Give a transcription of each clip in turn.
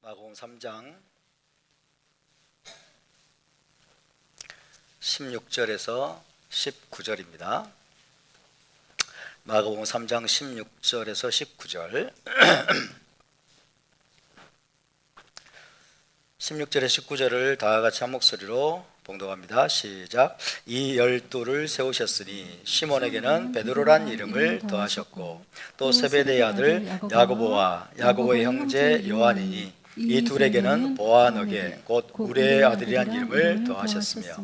마가복음 3장 16절에서 19절입니다. 마가복음 3장 16절에서 19절 16절에 19절을 다 같이 한 목소리로 봉독합니다. 시작. 이 12를 세우셨으니 시몬에게는 베드로란 이름을 더하셨고 또 세베대의 아들 야고보와 야고보의 형제 요한이니 이 둘에게는 보아너게 곧 우레의 아들이란 이름을 더하셨으며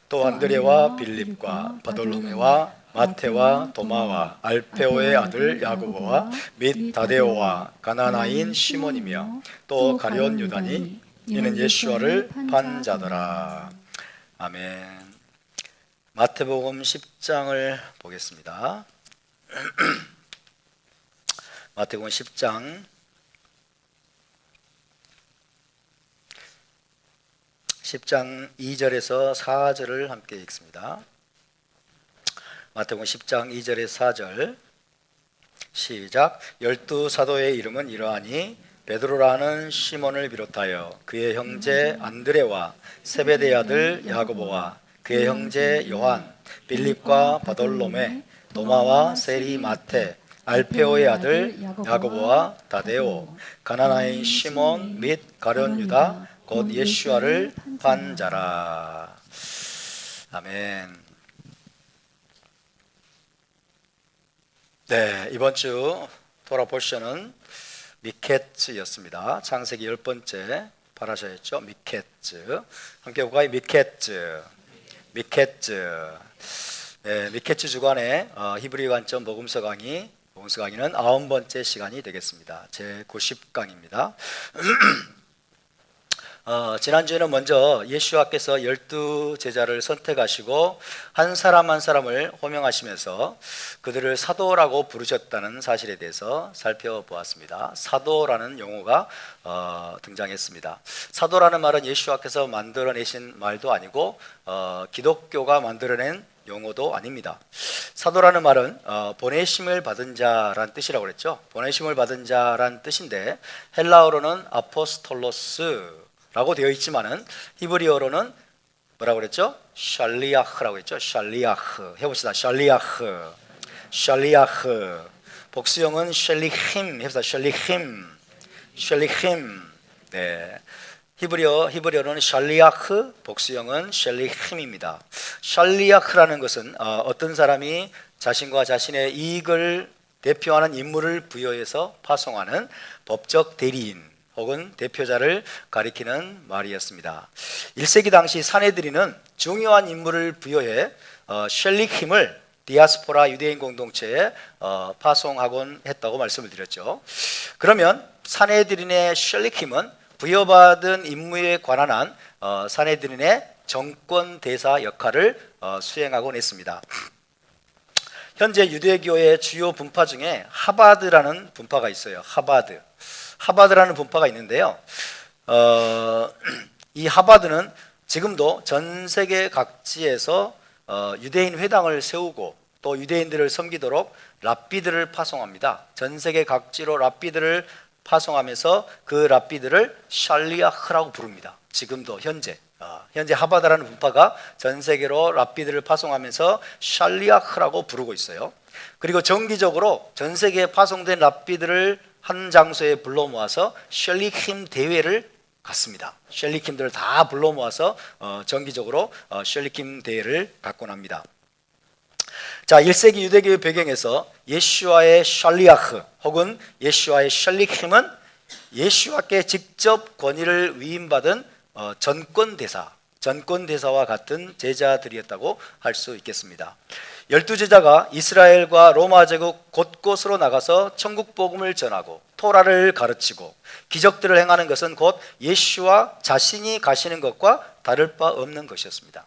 또 안드레와 빌립과 바돌로메와 마테와 도마와 알페오의 아들 야고보와 및 다데오와 가나나인 시몬이며 또 가룟 유다니 이는 예수와를 판 자더라. 아멘. 마태복음 10장을 보겠습니다. 마태복음 10장 2절에서 4절을 함께 읽습니다. 마태복음 10장 2절에서 4절 시작. 12 사도의 이름은 이러하니 베드로라는 시몬을 비롯하여 그의 형제 안드레와 세베대의 아들 야고보와 그의 형제 요한, 빌립과 바돌로메, 도마와 세리 마테, 알페오의 아들 야고보와 다데오, 가나나인 시몬 및 가룟 유다 곧 예수와를 판 자라. 아멘. 네, 이번 주 토라 포션은 미케츠였습니다. 창세기 10번째 파라샤였죠. 미케츠. 함께 볼까요? 미케츠. 네, 미케츠 주간의 히브리 관점 복음서 강의는 9번째 시간이 되겠습니다. 제 90강입니다. 지난주에는 먼저 예수와께서 12 제자를 선택하시고 한 사람 한 사람을 호명하시면서 그들을 사도라고 부르셨다는 사실에 대해서 살펴보았습니다. 사도라는 용어가 등장했습니다. 사도라는 말은 예수와께서 만들어내신 말도 아니고 기독교가 만들어낸 용어도 아닙니다. 사도라는 말은 보내심을 받은 자란 뜻이라고 그랬죠. 보내심을 받은 자란 뜻인데 헬라어로는 아포스톨로스 라고 되어 있지만은 히브리어로는 뭐라고 그랬죠? 샬리아흐라고 했죠. 샬리아흐. 해봅시다. 샬리아흐. 복수형은 샬리힘. 해봅시다. 샬리힘. 네. 히브리어로는 샬리아흐, 복수형은 샬리힘입니다. 샬리아흐라는 것은 어떤 사람이 자신과 자신의 이익을 대표하는 인물을 부여해서 파송하는 법적 대리인 혹은 대표자를 가리키는 말이었습니다. 1세기 당시 사내들이는 중요한 인물을 부여해 샬리힘을 디아스포라 유대인 공동체에 파송하곤 했다고 말씀을 드렸죠. 그러면 사내들인의 샬리힘은 부여받은 임무에 관한 한 사내들인의 정권 대사 역할을 수행하곤 했습니다. 현재 유대교의 주요 분파 중에 하바드라는 분파가 있어요. 하바드라는 분파가 있는데요. 이 하바드는 지금도 전 세계 각지에서 유대인 회당을 세우고 또 유대인들을 섬기도록 랍비들을 파송합니다. 전 세계 각지로 랍비들을 파송하면서 그 랍비들을 샬리아흐라고 부릅니다. 지금도 현재 하바드라는 분파가 전 세계로 랍비들을 파송하면서 샬리아흐라고 부르고 있어요. 그리고 정기적으로 전 세계에 파송된 랍비들을 한 장소에 불러 모아서 샬리힘 대회를 갖습니다. 샬리힘들을 다 불러 모아서 정기적으로 샬리힘 대회를 갖곤 합니다. 자, 1세기 유대교의 배경에서 예수와의 샬리아흐 혹은 예수와의 샬리힘은 예수와께 직접 권위를 위임받은 전권대사와 같은 제자들이었다고 할 수 있겠습니다. 12제자가 이스라엘과 로마 제국 곳곳으로 나가서 천국 복음을 전하고 토라를 가르치고 기적들을 행하는 것은 곧 예수와 자신이 가시는 것과 다를 바 없는 것이었습니다.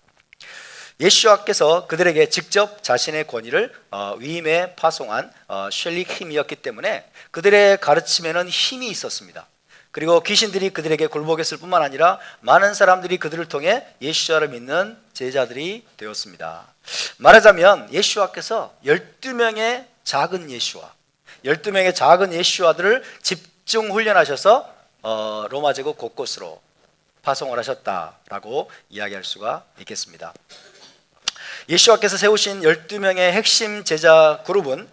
예수와께서 그들에게 직접 자신의 권위를 위임해 파송한 샬리힘이었기 때문에 그들의 가르침에는 힘이 있었습니다. 그리고 귀신들이 그들에게 굴복했을 뿐만 아니라 많은 사람들이 그들을 통해 예수와를 믿는 제자들이 되었습니다. 말하자면 예수와께서 12명의 작은 예수와들을 집중 훈련하셔서 로마 제국 곳곳으로 파송을 하셨다라고 이야기할 수가 있겠습니다. 예수와께서 세우신 12명의 핵심 제자 그룹은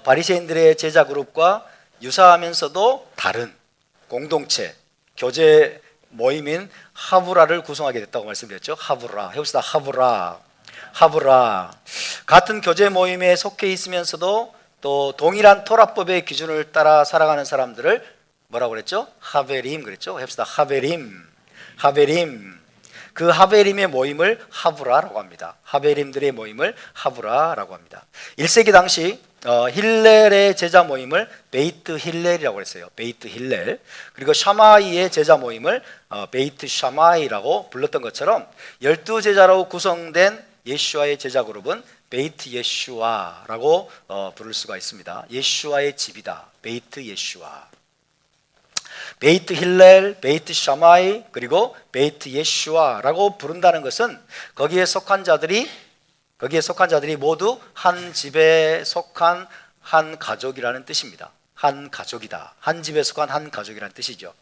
바리새인들의 제자 그룹과 유사하면서도 다른 공동체, 교제 모임인 하브라를 구성하게 됐다고 말씀드렸죠. 하브라, 해봅시다. 하브라. 같은 교제 모임에 속해 있으면서도 또 동일한 토라법의 기준을 따라 살아가는 사람들을 뭐라고 그랬죠? 하베림 그랬죠. 해봅시다. 하베림. 그 하베림의 모임을 하브라라고 합니다. 하베림들의 모임을 하브라라고 합니다. 1세기 당시 힐렐의 제자 모임을 베이트 힐렐이라고 했어요. 베이트 힐렐. 그리고 샤마이의 제자 모임을 베이트 샤마이라고 불렀던 것처럼 12제자로 구성된 예슈아의 제자 그룹은 베이트 예슈아라고 부를 수가 있습니다. 예슈아의 집이다. 베이트 예슈아. 베이트 힐렐, 베이트 샤마이, 그리고 베이트 예슈아라고 부른다는 것은 거기에 속한 자들이 모두 한 집에 속한 한 가족이라는 뜻입니다. 한 가족이다. 한 집에 속한 한 가족이라는 뜻이죠.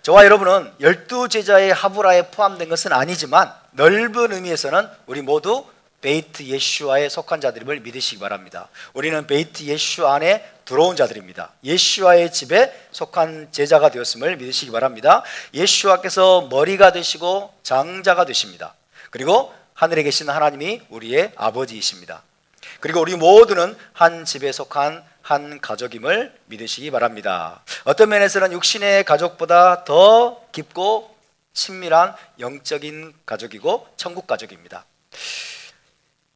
저와 여러분은 12제자의 하브라에 포함된 것은 아니지만 넓은 의미에서는 우리 모두 베이트 예슈아에 속한 자들임을 믿으시기 바랍니다. 우리는 베이트 예슈아 안에 들어온 자들입니다. 예슈아의 집에 속한 제자가 되었음을 믿으시기 바랍니다. 예슈아께서 머리가 되시고 장자가 되십니다. 그리고 하늘에 계신 하나님이 우리의 아버지이십니다. 그리고 우리 모두는 한 집에 속한 한 가족임을 믿으시기 바랍니다. 어떤 면에서는 육신의 가족보다 더 깊고 친밀한 영적인 가족이고 천국 가족입니다.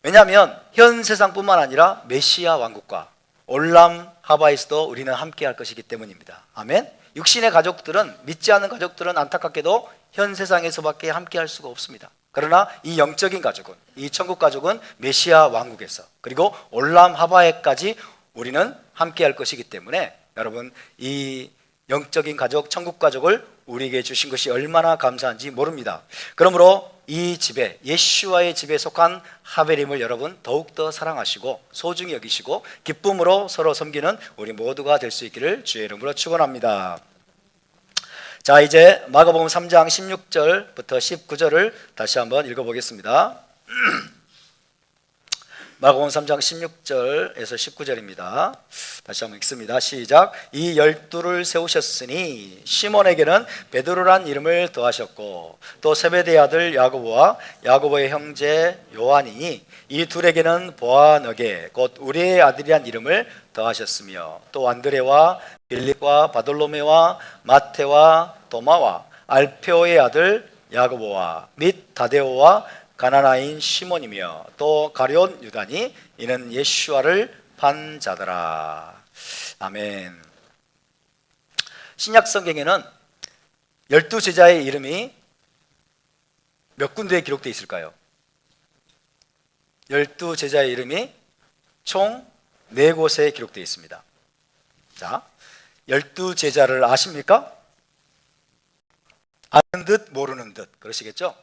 왜냐하면 현 세상뿐만 아니라 메시아 왕국과 올람 하바에서도 우리는 함께 할 것이기 때문입니다. 아멘. 육신의 가족들은, 믿지 않는 가족들은 안타깝게도 현 세상에서밖에 함께 할 수가 없습니다. 그러나 이 영적인 가족은, 이 천국 가족은 메시아 왕국에서 그리고 올람 하바에까지 우리는 함께 할 것이기 때문에 여러분, 이 영적인 가족, 천국 가족을 우리에게 주신 것이 얼마나 감사한지 모릅니다. 그러므로 이 집에, 예슈아의 집에 속한 하베림을 여러분 더욱더 사랑하시고 소중히 여기시고 기쁨으로 서로 섬기는 우리 모두가 될 수 있기를 주의 이름으로 축원합니다. 자, 이제 마가복음 3장 16절부터 19절을 다시 한번 읽어보겠습니다. 마가복음 3장 16절에서 19절입니다. 다시 한번 읽습니다. 시작. 이 12를 세우셨으니 시몬에게는 베드로란 이름을 더하셨고 또 세베대의 아들 야고보와 야고보의 형제 요한이니 이 둘에게는 보아너게 곧 우리의 아들이란 이름을 더하셨으며 또 안드레와 빌립과 바돌로메와 마테와 도마와 알페오의 아들 야고보와 및 다데오와 가나나인 시몬이며 또 가룟 유다니 이는 예슈아를 판 자더라. 아멘. 신약 성경에는 12제자의 이름이 몇 군데에 기록되어 있을까요? 12제자의 이름이 총 4곳에 기록되어 있습니다. 자, 12제자를 아십니까? 아는 듯 모르는 듯 그러시겠죠?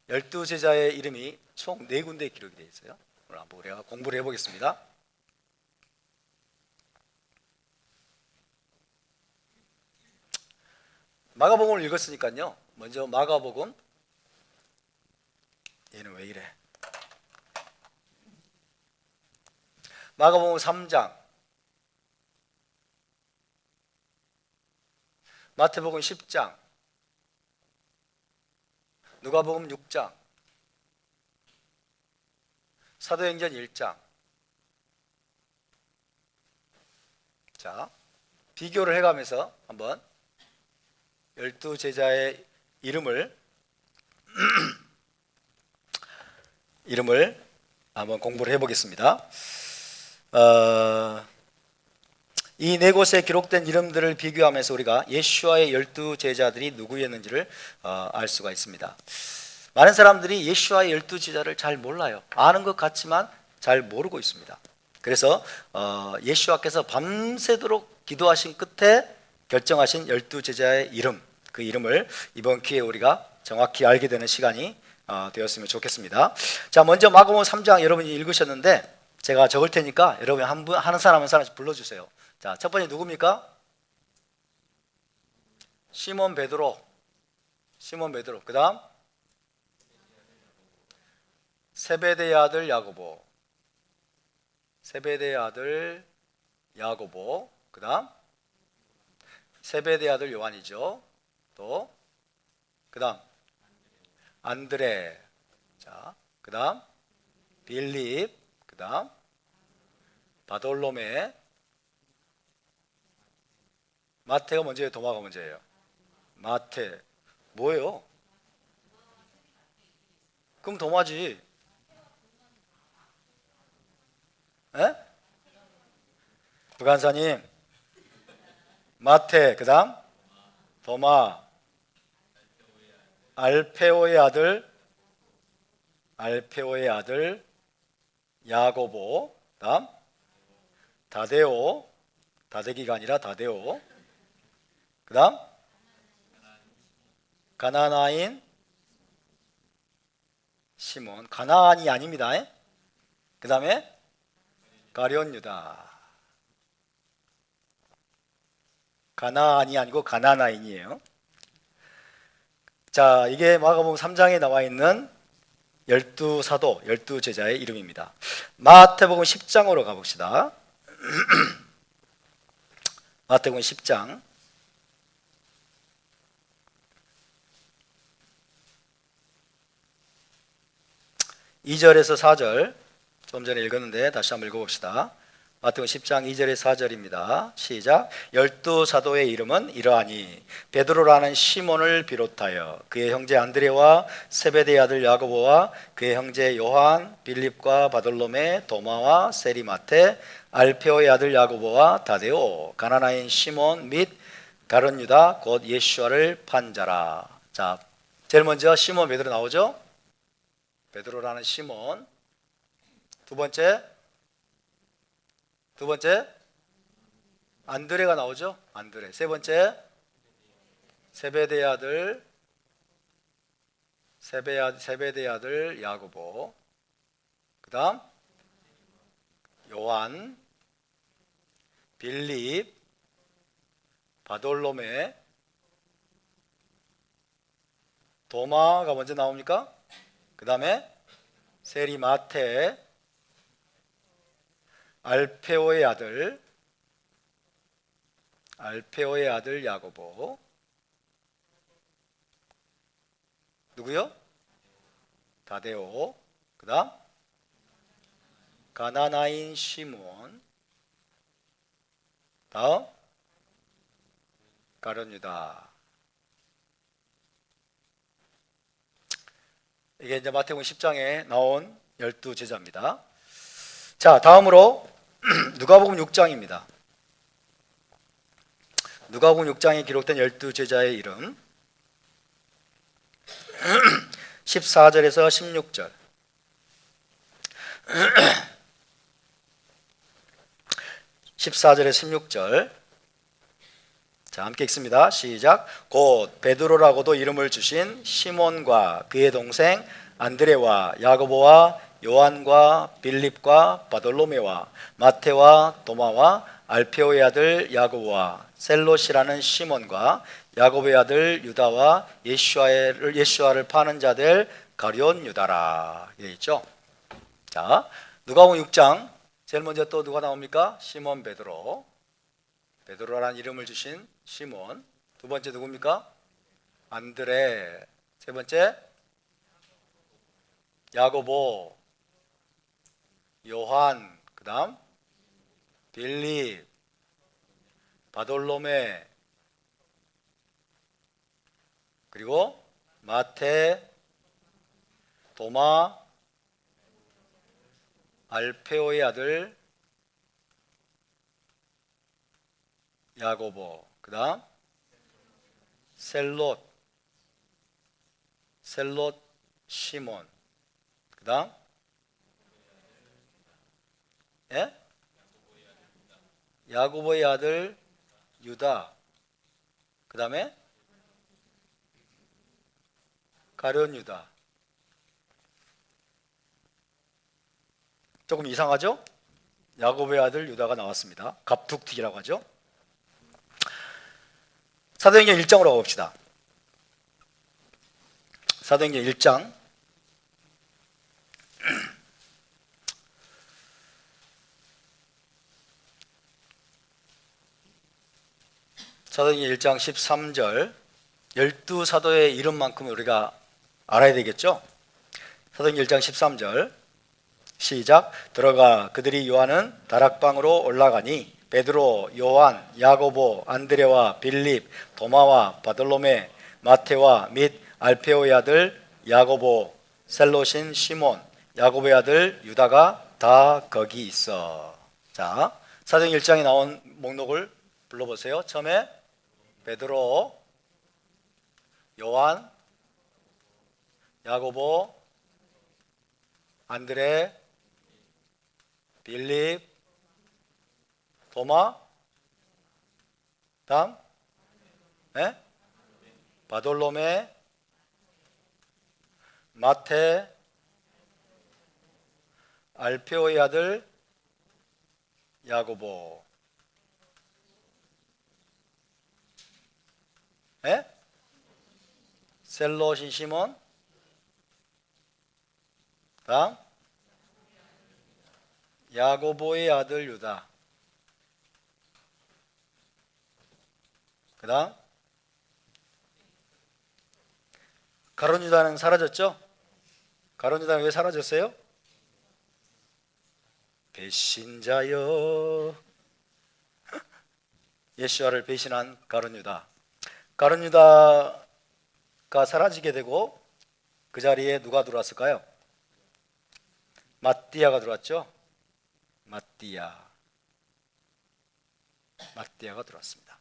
12제자의 이름이 총 4군데에 기록이 되어 있어요. 오늘 한번 우리가 공부를 해보겠습니다. 마가복음을 읽었으니까요. 먼저 마가복음, 얘는 왜 이래? 마가복음 3장, 마태복음 10장, 누가복음 6장, 사도행전 1장. 자, 비교를 해가면서 한번 12제자의 이름을 한번 공부를 해보겠습니다. 이 4곳에 기록된 이름들을 비교하면서 우리가 예슈아의 12제자들이 누구였는지를 알 수가 있습니다. 많은 사람들이 예슈아의 12제자를 잘 몰라요. 아는 것 같지만 잘 모르고 있습니다. 그래서 예슈아께서 밤새도록 기도하신 끝에 결정하신 12제자의 이름, 그 이름을 이번 기회에 우리가 정확히 알게 되는 시간이 되었으면 좋겠습니다. 자, 먼저 마가복음 3장 여러분이 읽으셨는데 제가 적을 테니까 여러분이 한 사람 한 사람씩 불러주세요. 자, 첫 번째 누굽니까? 시몬 베드로. 시몬 베드로. 그다음 세베대의 아들 야고보. 세베대의 아들 야고보. 그다음 세베대의 아들 요한이죠. 또 그다음 안드레. 자, 그다음 빌립. 그다음 바돌로메. 마태가 먼저예요, 도마가 먼저예요? 마태. 뭐예요? 그럼 도마지. 에? 부간사님. 마태. 그다음 도마. 알페오의 아들. 알페오의 아들 야고보. 다음 다데오. 다데기가 아니라 다데오. 그 다음 가나나인 시몬. 가나안이 아닙니다. 그 다음에 가룟 유다. 가나안이 아니고 가나나인이에요. 자, 이게 마가복음 3장에 나와 있는 12사도, 12제자의 이름입니다. 마태복음 10장으로 가봅시다. 마태복음 10장 2절에서 4절, 좀 전에 읽었는데 다시 한번 읽어봅시다. 마태복음 10장 2절에서 4절입니다. 시작. 12사도의 이름은 이러하니 베드로라는 시몬을 비롯하여 그의 형제 안드레와 세베대의 아들 야고보와 그의 형제 요한, 빌립과 바돌로메, 도마와 세리마테, 알페오의 아들 야고보와 다데오, 가나나인 시몬 및 가룟 유다 곧 예수와를 판 자라. 자, 제일 먼저 시몬 베드로 나오죠? 베드로라는 시몬. 두 번째 안드레가 나오죠? 안드레. 세 번째 세베대의 아들 세베대의 아들 야고보. 그 다음 요한, 빌립, 바돌로메, 도마가 먼저 나옵니까? 그 다음에 세리마테, 알페오의 아들 야고보. 누구요? 다데오. 그 다음 가나나인 시몬. 다음 가룟 유다. 이게 이제 마태복음 10장에 나온 12제자입니다. 자, 다음으로 누가복음 6장입니다. 누가복음 6장에 기록된 12제자의 이름. 14절에서 16절. 14절에 16절. 자, 함께 읽습니다. 시작. 곧 베드로라고도 이름을 주신 시몬과 그의 동생 안드레와 야고보와 요한과 빌립과 바돌로메와 마테와 도마와 알페오의 아들 야고보와 셀롯이라는 시몬과 야고보의 아들 유다와 예수와를 파는 자들 가룟 유다라. 이게 있죠. 자, 누가복음 6장 제일 먼저 또 누가 나옵니까? 시몬 베드로. 베드로라는 이름을 주신 시몬. 두 번째 누굽니까? 안드레. 세 번째 야고보, 요한. 그 다음 빌립, 바돌로메, 그리고 마테, 도마, 알페오의 아들 야고보. 그 다음 셀롯 시몬. 그 다음 야고보의 아들 유다. 그 다음에 가룟 유다. 조금 이상하죠? 야고보의 아들 유다가 나왔습니다. 갑툭튀기라고 하죠. 사도행전 1장으로 가봅시다. 사도행전 1장. 사도행전 1장 13절. 12사도의 이름만큼 우리가 알아야 되겠죠? 사도행전 1장 13절 시작. 들어가 그들이 요한은 다락방으로 올라가니 베드로, 요한, 야고보, 안드레와 빌립, 도마와 바돌로메, 마테와 및 알페오의 아들 야고보, 셀롯인 시몬, 야고보의 아들 유다가 다 거기 있어. 자, 사도행전 1장에 나온 목록을 불러보세요. 처음에 베드로, 요한, 야고보, 안드레, 빌립, 도마, 다음, 네? 바돌로메, 마테, 알페오의 아들 야고보. 네? 셀롯인 시몬, 다음 야고보의 아들 유다, 그 다음 가룟 유다는 사라졌죠? 가룟 유다는 왜 사라졌어요? 배신자여. 예수와를 배신한 가룟 유다. 가룟 유다가 사라지게 되고 그 자리에 누가 들어왔을까요? 마띠아가 들어왔죠? 마띠아가 들어왔습니다.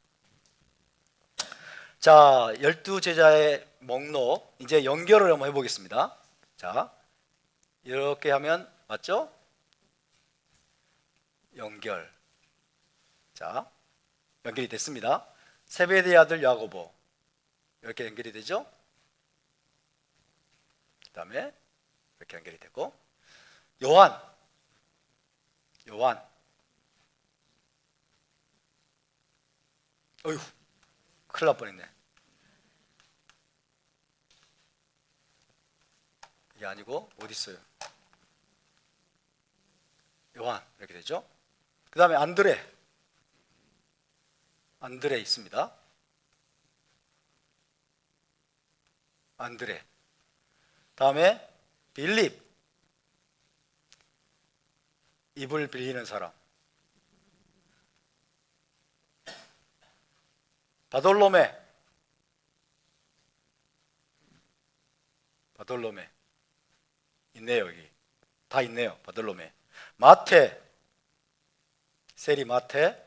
자, 12제자의 목록 이제 연결을 한번 해보겠습니다. 자, 이렇게 하면 맞죠? 연결. 자, 연결이 됐습니다. 세베대의 아들 야고보 이렇게 연결이 되죠? 그 다음에 이렇게 연결이 되고 요한 어휴 큰일 날 뻔했네. 이게 아니고 어디 있어요? 요한 이렇게 되죠. 그 다음에 안드레 있습니다. 안드레. 다음에 빌립, 입을 빌리는 사람. 바돌로메 있네요. 여기 다 있네요. 바돌로메. 마테, 세리 마테.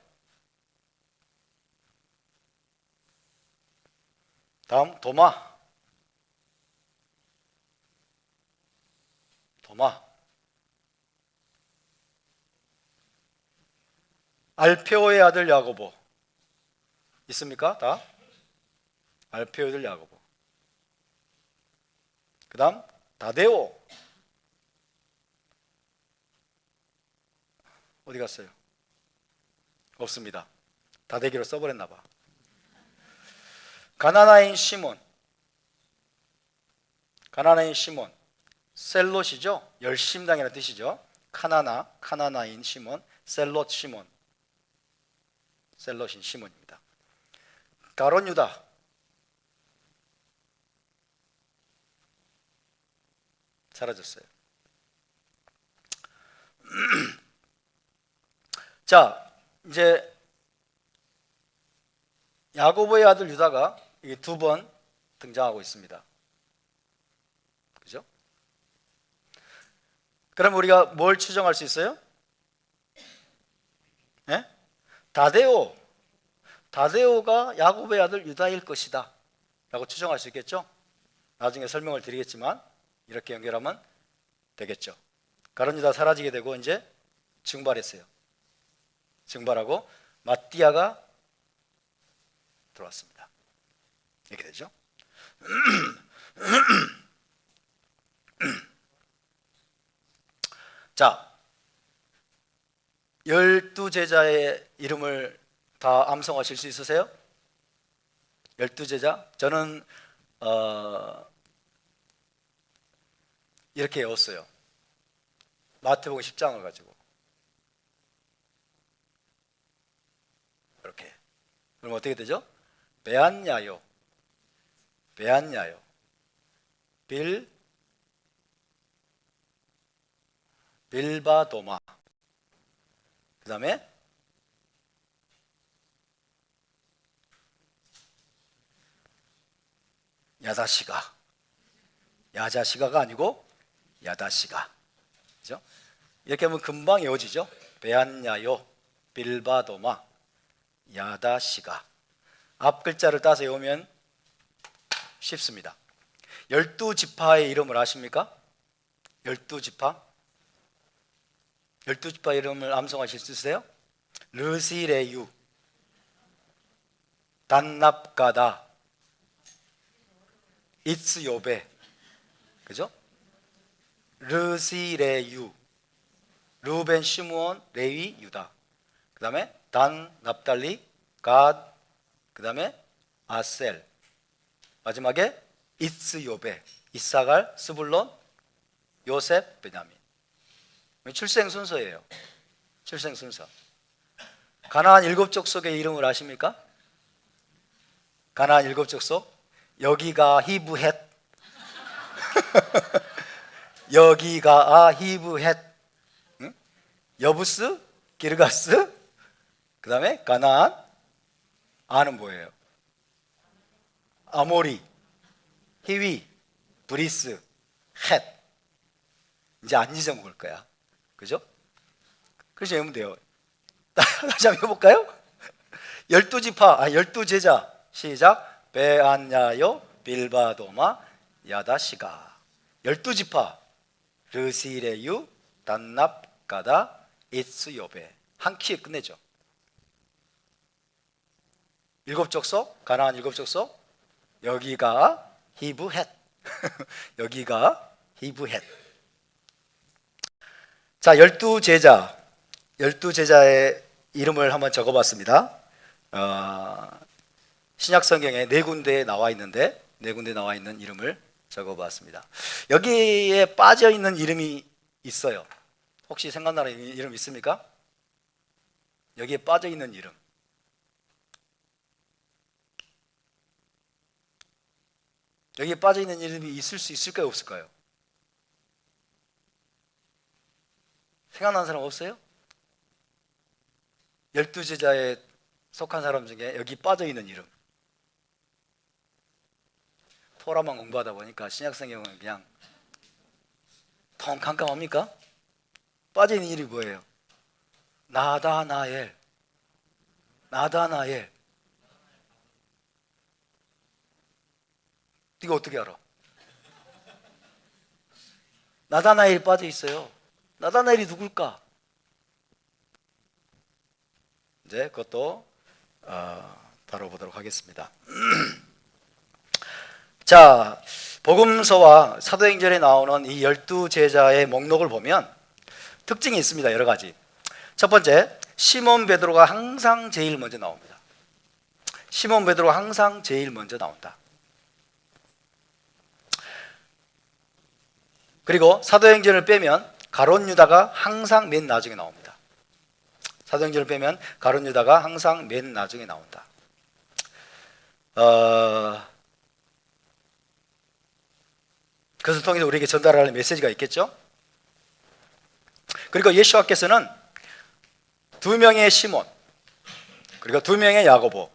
다음 도마. 알페오의 아들 야고보 있습니까? 다? 알페오의 아들 야고보. 그 다음 다데오 어디 갔어요? 없습니다. 다대기로 써버렸나 봐. 가나나인 시몬, 셀롯이죠. 열심당이라는 뜻이죠. 카나나인 시몬, 셀롯인 시몬입니다. 가룟 유다, 사라졌어요. 자, 이제 야고보의 아들 유다가 두 번 등장하고 있습니다. 그죠? 그럼 우리가 뭘 추정할 수 있어요? 네? 다데오가 야고보의 아들 유다일 것이다 라고 추정할 수 있겠죠? 나중에 설명을 드리겠지만 이렇게 연결하면 되겠죠. 가룟 유다 사라지게 되고 이제 증발하고 마띠아가 들어왔습니다. 이렇게 되죠. 자, 12제자의 이름을 다 암송하실 수 있으세요? 열두 제자? 저는 이렇게 외웠어요. 마태복음 10장을 가지고 이렇게. 그럼 어떻게 되죠? 베안야요, 베안야요, 빌바도마. 그 다음에 야다시가. 야자시가가 아니고 야다시가. 그죠? 이렇게 하면 금방 외워지죠? 베안야요, 빌바도마, 야다시가. 앞 글자를 따서 외우면 쉽습니다. 12지파의 이름을 아십니까? 12지파? 12지파 이름을 암송하실 수 있으세요? 르시레유, 단납가다, 이츠요베. 그죠? 르시레유, 루벤, 시므온, 레위, 유다. 그 다음에 단, 납달리, 갓, 그 다음에 아셀, 마지막에 이츠요베, 이사갈, 스불론, 요셉, 베냐민. 출생 순서예요. 출생 순서. 가나안 7족속의 이름을 아십니까? 가나안 7족속. 여기가 히브헷, 여기가 히브헷, 응? 여부스, 기르가스, 그 다음에 가나안. 아는 뭐예요? 아모리, 히위, 브리스, 헷. 이제 안 잊어먹을 거야. 그죠? 그래서 외우면 돼요. 다시 한번 해볼까요? 12지파, 12제자. 시작. 베안야요, 빌바도마, 야다시가. 12지파. 르시레유, 단납가다, 이츠요베. 한 키에 끝내죠. 7족속, 가나안 7족속. 여기가 히브헷. 여기가 히브헷. 자, 12제자. 12제자의 이름을 한번 적어봤습니다. 신약성경에 4군데에 나와 있는데 4군데 나와 있는 이름을 적어봤습니다. 여기에 빠져있는 이름이 있어요. 혹시 생각나는 이름 있습니까? 여기에 빠져있는 이름. 여기에 빠져있는 이름이 있을 수 있을까요? 없을까요? 생각나는 사람 없어요? 12제자에 속한 사람 중에 여기 빠져있는 이름. 토라만 공부하다 보니까 신약성경은 그냥 텅 깜깜합니까? 빠져있는 이름이 뭐예요? 나다나엘. 나다나엘. 이거 어떻게 알아? 나다나엘이 빠져있어요. 나다나엘이 누굴까? 이제 그것도 다뤄보도록 하겠습니다. 자, 복음서와 사도행전에 나오는 이 12제자의 목록을 보면 특징이 있습니다. 여러 가지. 첫 번째, 시몬 베드로가 항상 제일 먼저 나옵니다. 시몬 베드로가 항상 제일 먼저 나온다. 그리고 사도행전을 빼면 가룟 유다가 항상 맨 나중에 나옵니다. 사도행전을 빼면 가룟 유다가 항상 맨 나중에 나온다. 그것을 통해서 우리에게 전달하는 메시지가 있겠죠? 그리고 예수께서는 2명의 시몬, 그리고 2명의 야고보,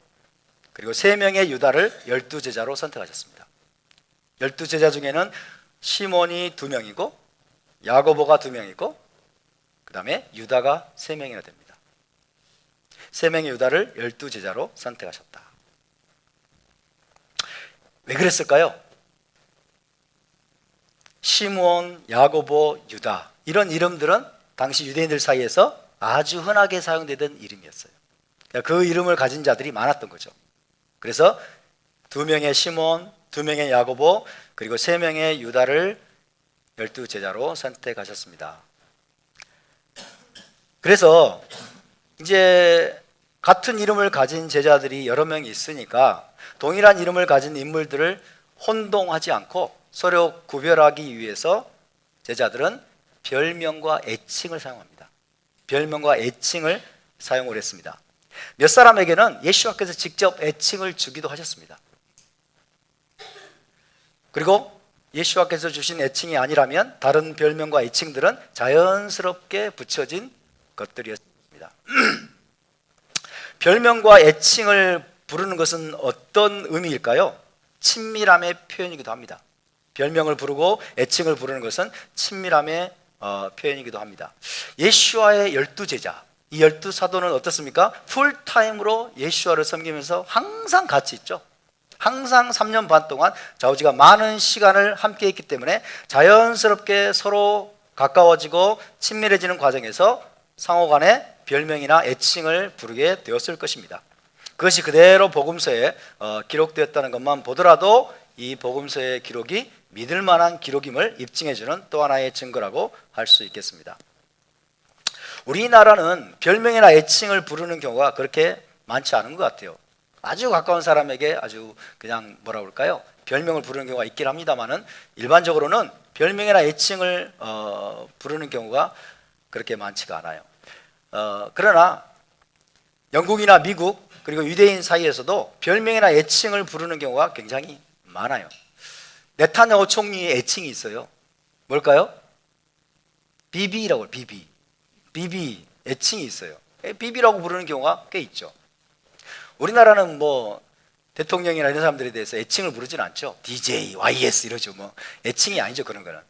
그리고 3명의 유다를 12제자로 선택하셨습니다. 12제자 중에는 시몬이 2명이고 야고보가 2명이고 그 다음에 유다가 3명이나 됩니다. 3명의 유다를 12제자로 선택하셨다. 왜 그랬을까요? 시몬, 야고보, 유다, 이런 이름들은 당시 유대인들 사이에서 아주 흔하게 사용되던 이름이었어요. 그 이름을 가진 자들이 많았던 거죠. 그래서 2명의 시몬, 2명의 야고보, 그리고 3명의 유다를 12제자로 선택하셨습니다. 그래서 이제 같은 이름을 가진 제자들이 여러 명이 있으니까 동일한 이름을 가진 인물들을 혼동하지 않고 서로 구별하기 위해서 제자들은 별명과 애칭을 사용합니다. 별명과 애칭을 사용을 했습니다. 몇 사람에게는 예수님께서 직접 애칭을 주기도 하셨습니다. 그리고 예수님께서 주신 애칭이 아니라면 다른 별명과 애칭들은 자연스럽게 붙여진 것들이었습니다. 별명과 애칭을 부르는 것은 어떤 의미일까요? 친밀함의 표현이기도 합니다. 별명을 부르고 애칭을 부르는 것은 친밀함의 표현이기도 합니다. 예수와의 12제자, 이 12사도는 어떻습니까? 풀타임으로 예수와를 섬기면서 항상 같이 있죠. 항상 3년 반 동안 좌우지가 많은 시간을 함께 있기 때문에 자연스럽게 서로 가까워지고 친밀해지는 과정에서 상호간에 별명이나 애칭을 부르게 되었을 것입니다. 그것이 그대로 복음서에 기록되었다는 것만 보더라도 이 복음서의 기록이 믿을 만한 기록임을 입증해주는 또 하나의 증거라고 할 수 있겠습니다. 우리나라는 별명이나 애칭을 부르는 경우가 그렇게 많지 않은 것 같아요. 아주 가까운 사람에게 아주 그냥 뭐라 그럴까요? 별명을 부르는 경우가 있긴 합니다만은 일반적으로는 별명이나 애칭을 부르는 경우가 그렇게 많지가 않아요. 그러나 영국이나 미국 그리고 유대인 사이에서도 별명이나 애칭을 부르는 경우가 굉장히 많아요. 네타냐후 총리의 애칭이 있어요. 뭘까요? 비비라고. 비비 애칭이 있어요. 비비라고 부르는 경우가 꽤 있죠. 우리나라는 뭐 대통령이나 이런 사람들에 대해서 애칭을 부르진 않죠. DJ, YS 이러죠. 뭐 애칭이 아니죠. 그런 거는.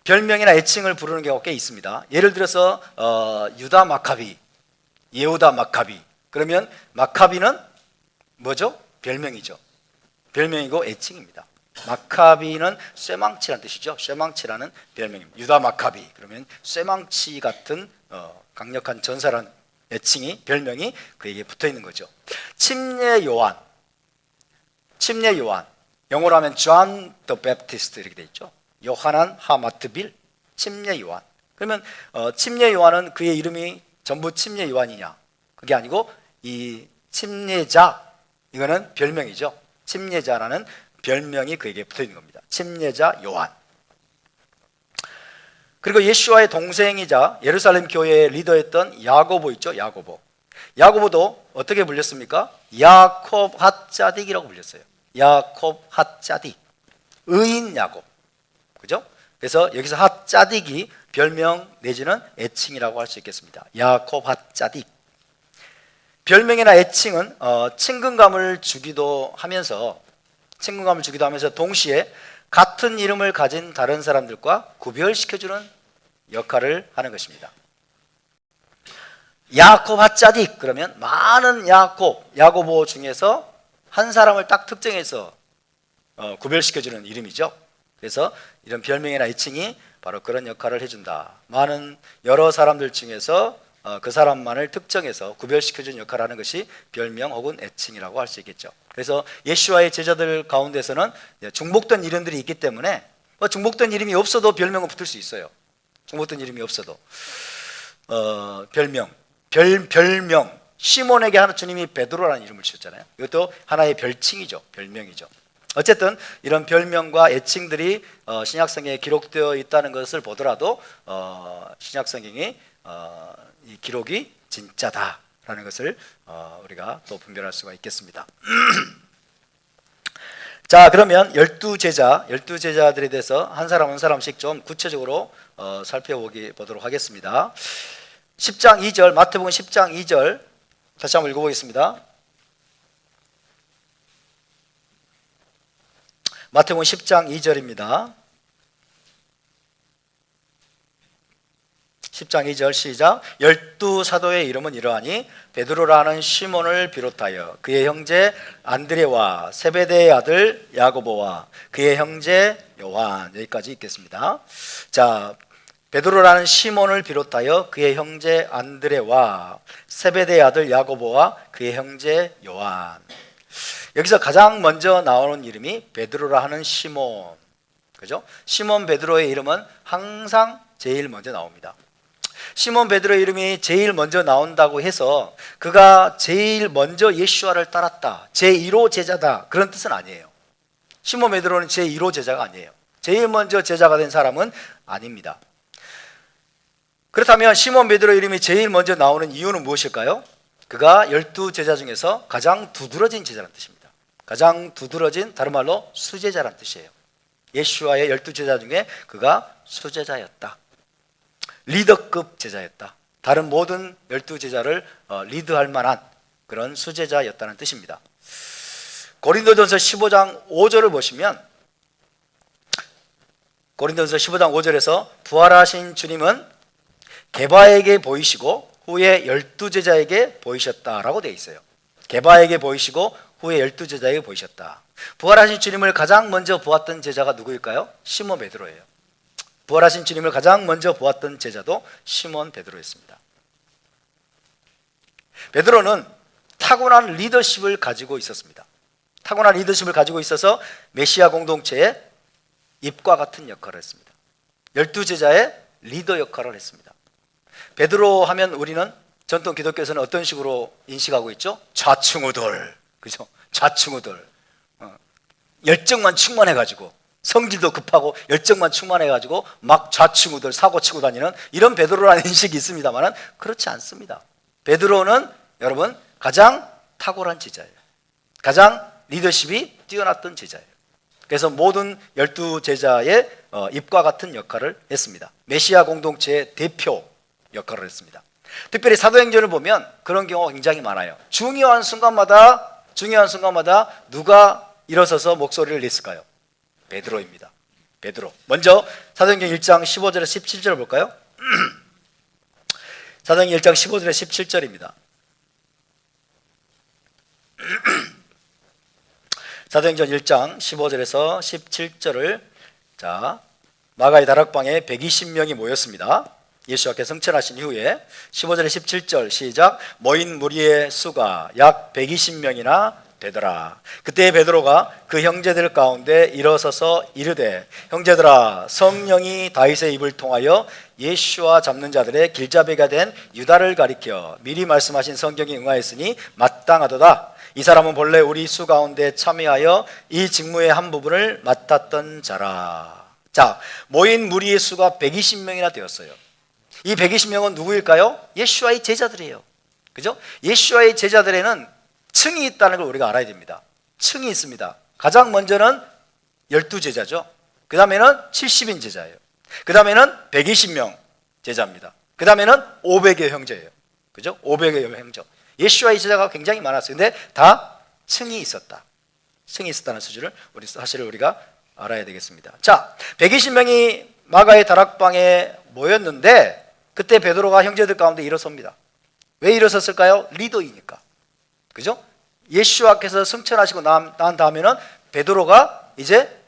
별명이나 애칭을 부르는 경우가 꽤 있습니다. 예를 들어서 유다 마카비, 예후다 마카비. 그러면 마카비는 뭐죠? 별명이죠. 별명이고 애칭입니다. 마카비는 쇠망치라는 뜻이죠. 쇠망치라는 별명입니다. 유다 마카비 그러면 쇠망치 같은 강력한 전사라는 애칭이 별명이 그에게 붙어 있는 거죠. 침례 요한, 영어로 하면 John the Baptist 이렇게 돼 있죠. 요하난 하마트빌, 침례 요한. 그러면 침례 요한은 그의 이름이 전부 침례 요한이냐? 그게 아니고 이 침례자, 이거는 별명이죠. 침례자라는 별명이 그에게 붙어 있는 겁니다. 침례자 요한. 그리고 예수와의 동생이자 예루살렘 교회의 리더였던 야고보 있죠. 야고보도 어떻게 불렸습니까? 야콥 핫자딕이라고 불렸어요. 야콥 핫자딕, 의인 야곱. 그죠? 그래서 여기서 핫자딕이 별명 내지는 애칭이라고 할 수 있겠습니다. 야콥 핫자딕. 별명이나 애칭은 친근감을 주기도 하면서 동시에 같은 이름을 가진 다른 사람들과 구별시켜주는 역할을 하는 것입니다. 야콥 핫자딕 그러면 많은 야고보 중에서 한 사람을 딱 특정해서 구별시켜주는 이름이죠. 그래서 이런 별명이나 애칭이 바로 그런 역할을 해준다. 많은 여러 사람들 중에서 그 사람만을 특정해서 구별시켜주는 역할을 하는 것이 별명 혹은 애칭이라고 할 수 있겠죠. 그래서 예수와의 제자들 가운데서는 중복된 이름들이 있기 때문에 중복된 이름이 없어도 별명은 붙을 수 있어요. 중복된 이름이 없어도 별명 시몬에게 주님이 베드로라는 이름을 주셨잖아요. 이것도 하나의 별칭이죠. 별명이죠. 어쨌든 이런 별명과 애칭들이 신약성경에 기록되어 있다는 것을 보더라도 신약성경이 이 기록이 진짜다라는 것을 우리가 또 분별할 수가 있겠습니다. 자, 그러면 12제자들에 대해서 한 사람 한 사람씩 좀 구체적으로 살펴보도록 하겠습니다. 10장 2절, 마태복음 10장 2절 다시 한번 읽어보겠습니다. 마태복음 10장 2절입니다. 10장 2절 시작. 12사도의 이름은 이러하니 베드로라는 시몬을 비롯하여 그의 형제 안드레와 세베대의 아들 야고보와 그의 형제 요한. 여기까지 읽겠습니다. 자, 베드로라는 시몬을 비롯하여 그의 형제 안드레와 세베대의 아들 야고보와 그의 형제 요한. 여기서 가장 먼저 나오는 이름이 베드로라 하는 시몬. 그죠? 시몬 베드로의 이름은 항상 제일 먼저 나옵니다. 시몬 베드로의 이름이 제일 먼저 나온다고 해서 그가 제일 먼저 예수와를 따랐다, 제1호 제자다, 그런 뜻은 아니에요. 시몬 베드로는 제1호 제자가 아니에요. 제일 먼저 제자가 된 사람은 아닙니다. 그렇다면 시몬 베드로의 이름이 제일 먼저 나오는 이유는 무엇일까요? 그가 12제자 중에서 가장 두드러진 제자라는 뜻입니다. 가장 두드러진, 다른 말로 수제자라는 뜻이에요. 예수와의 12제자 중에 그가 수제자였다. 리더급 제자였다. 다른 모든 12제자를 리드할 만한 그런 수제자였다는 뜻입니다. 고린도전서 15장 5절을 보시면, 고린도전서 15장 5절에서 부활하신 주님은 게바에게 보이시고 후에 12제자에게 보이셨다라고 되어 있어요. 게바에게 보이시고 후에 12제자에게 보이셨다. 부활하신 주님을 가장 먼저 보았던 제자가 누구일까요? 시몬 베드로예요. 부활하신 주님을 가장 먼저 보았던 제자도 시몬 베드로였습니다. 베드로는 타고난 리더십을 가지고 있었습니다. 타고난 리더십을 가지고 있어서 메시아 공동체의 잎과 같은 역할을 했습니다. 12제자의 리더 역할을 했습니다. 베드로 하면 우리는 전통 기독교에서는 어떤 식으로 인식하고 있죠? 좌충우돌, 그죠? 좌충우돌, 열정만 충만해가지고, 성질도 급하고 열정만 충만해가지고 막 좌충우돌 사고 치고 다니는 이런 베드로라는 인식이 있습니다만 그렇지 않습니다. 베드로는 여러분 가장 탁월한 제자예요. 가장 리더십이 뛰어났던 제자예요. 그래서 모든 12제자의 잎과 같은 역할을 했습니다. 메시아 공동체의 대표 역할을 했습니다. 특별히 사도행전을 보면 그런 경우가 굉장히 많아요. 중요한 순간마다 누가 일어서서 목소리를 냈을까요? 베드로입니다. 베드로. 먼저 사도행전 1장 15절에서 17절을 볼까요? 사도행전 1장 15절에서 17절입니다. 사도행전 1장 15절에서 17절을, 자, 마가의 다락방에 120명이 모였습니다. 예수와께 성천하신 이후에 15절에 17절 시작. 모인 무리의 수가 약 120명이나 되더라. 그때 베드로가 그 형제들 가운데 일어서서 이르되, 형제들아, 성령이 다윗의 입을 통하여 예수와 잡는 자들의 길잡이가 된 유다를 가리켜 미리 말씀하신 성경이 응하였으니 마땅하도다. 이 사람은 본래 우리 수 가운데 참여하여 이 직무의 한 부분을 맡았던 자라. 자, 모인 무리의 수가 120명이나 되었어요. 이 120명은 누구일까요? 예수와의 제자들이에요. 그죠? 예수와의 제자들에는 층이 있다는 걸 우리가 알아야 됩니다. 층이 있습니다. 가장 먼저는 12제자죠. 그 다음에는 70인 제자예요. 그 다음에는 120명 제자입니다. 그 다음에는 500여 형제예요. 그죠? 500여 형제. 예수와의 제자가 굉장히 많았어요. 근데 다 층이 있었다. 층이 있었다는 수준을 사실을 우리가 알아야 되겠습니다. 자, 120명이 마가의 다락방에 모였는데 그때 베드로가 형제들 가운데 일어섭니다. 왜 일어섰을까요? 리더이니까. 그죠? 예수와께서 승천하시고 난 다음에는 베드로가 이제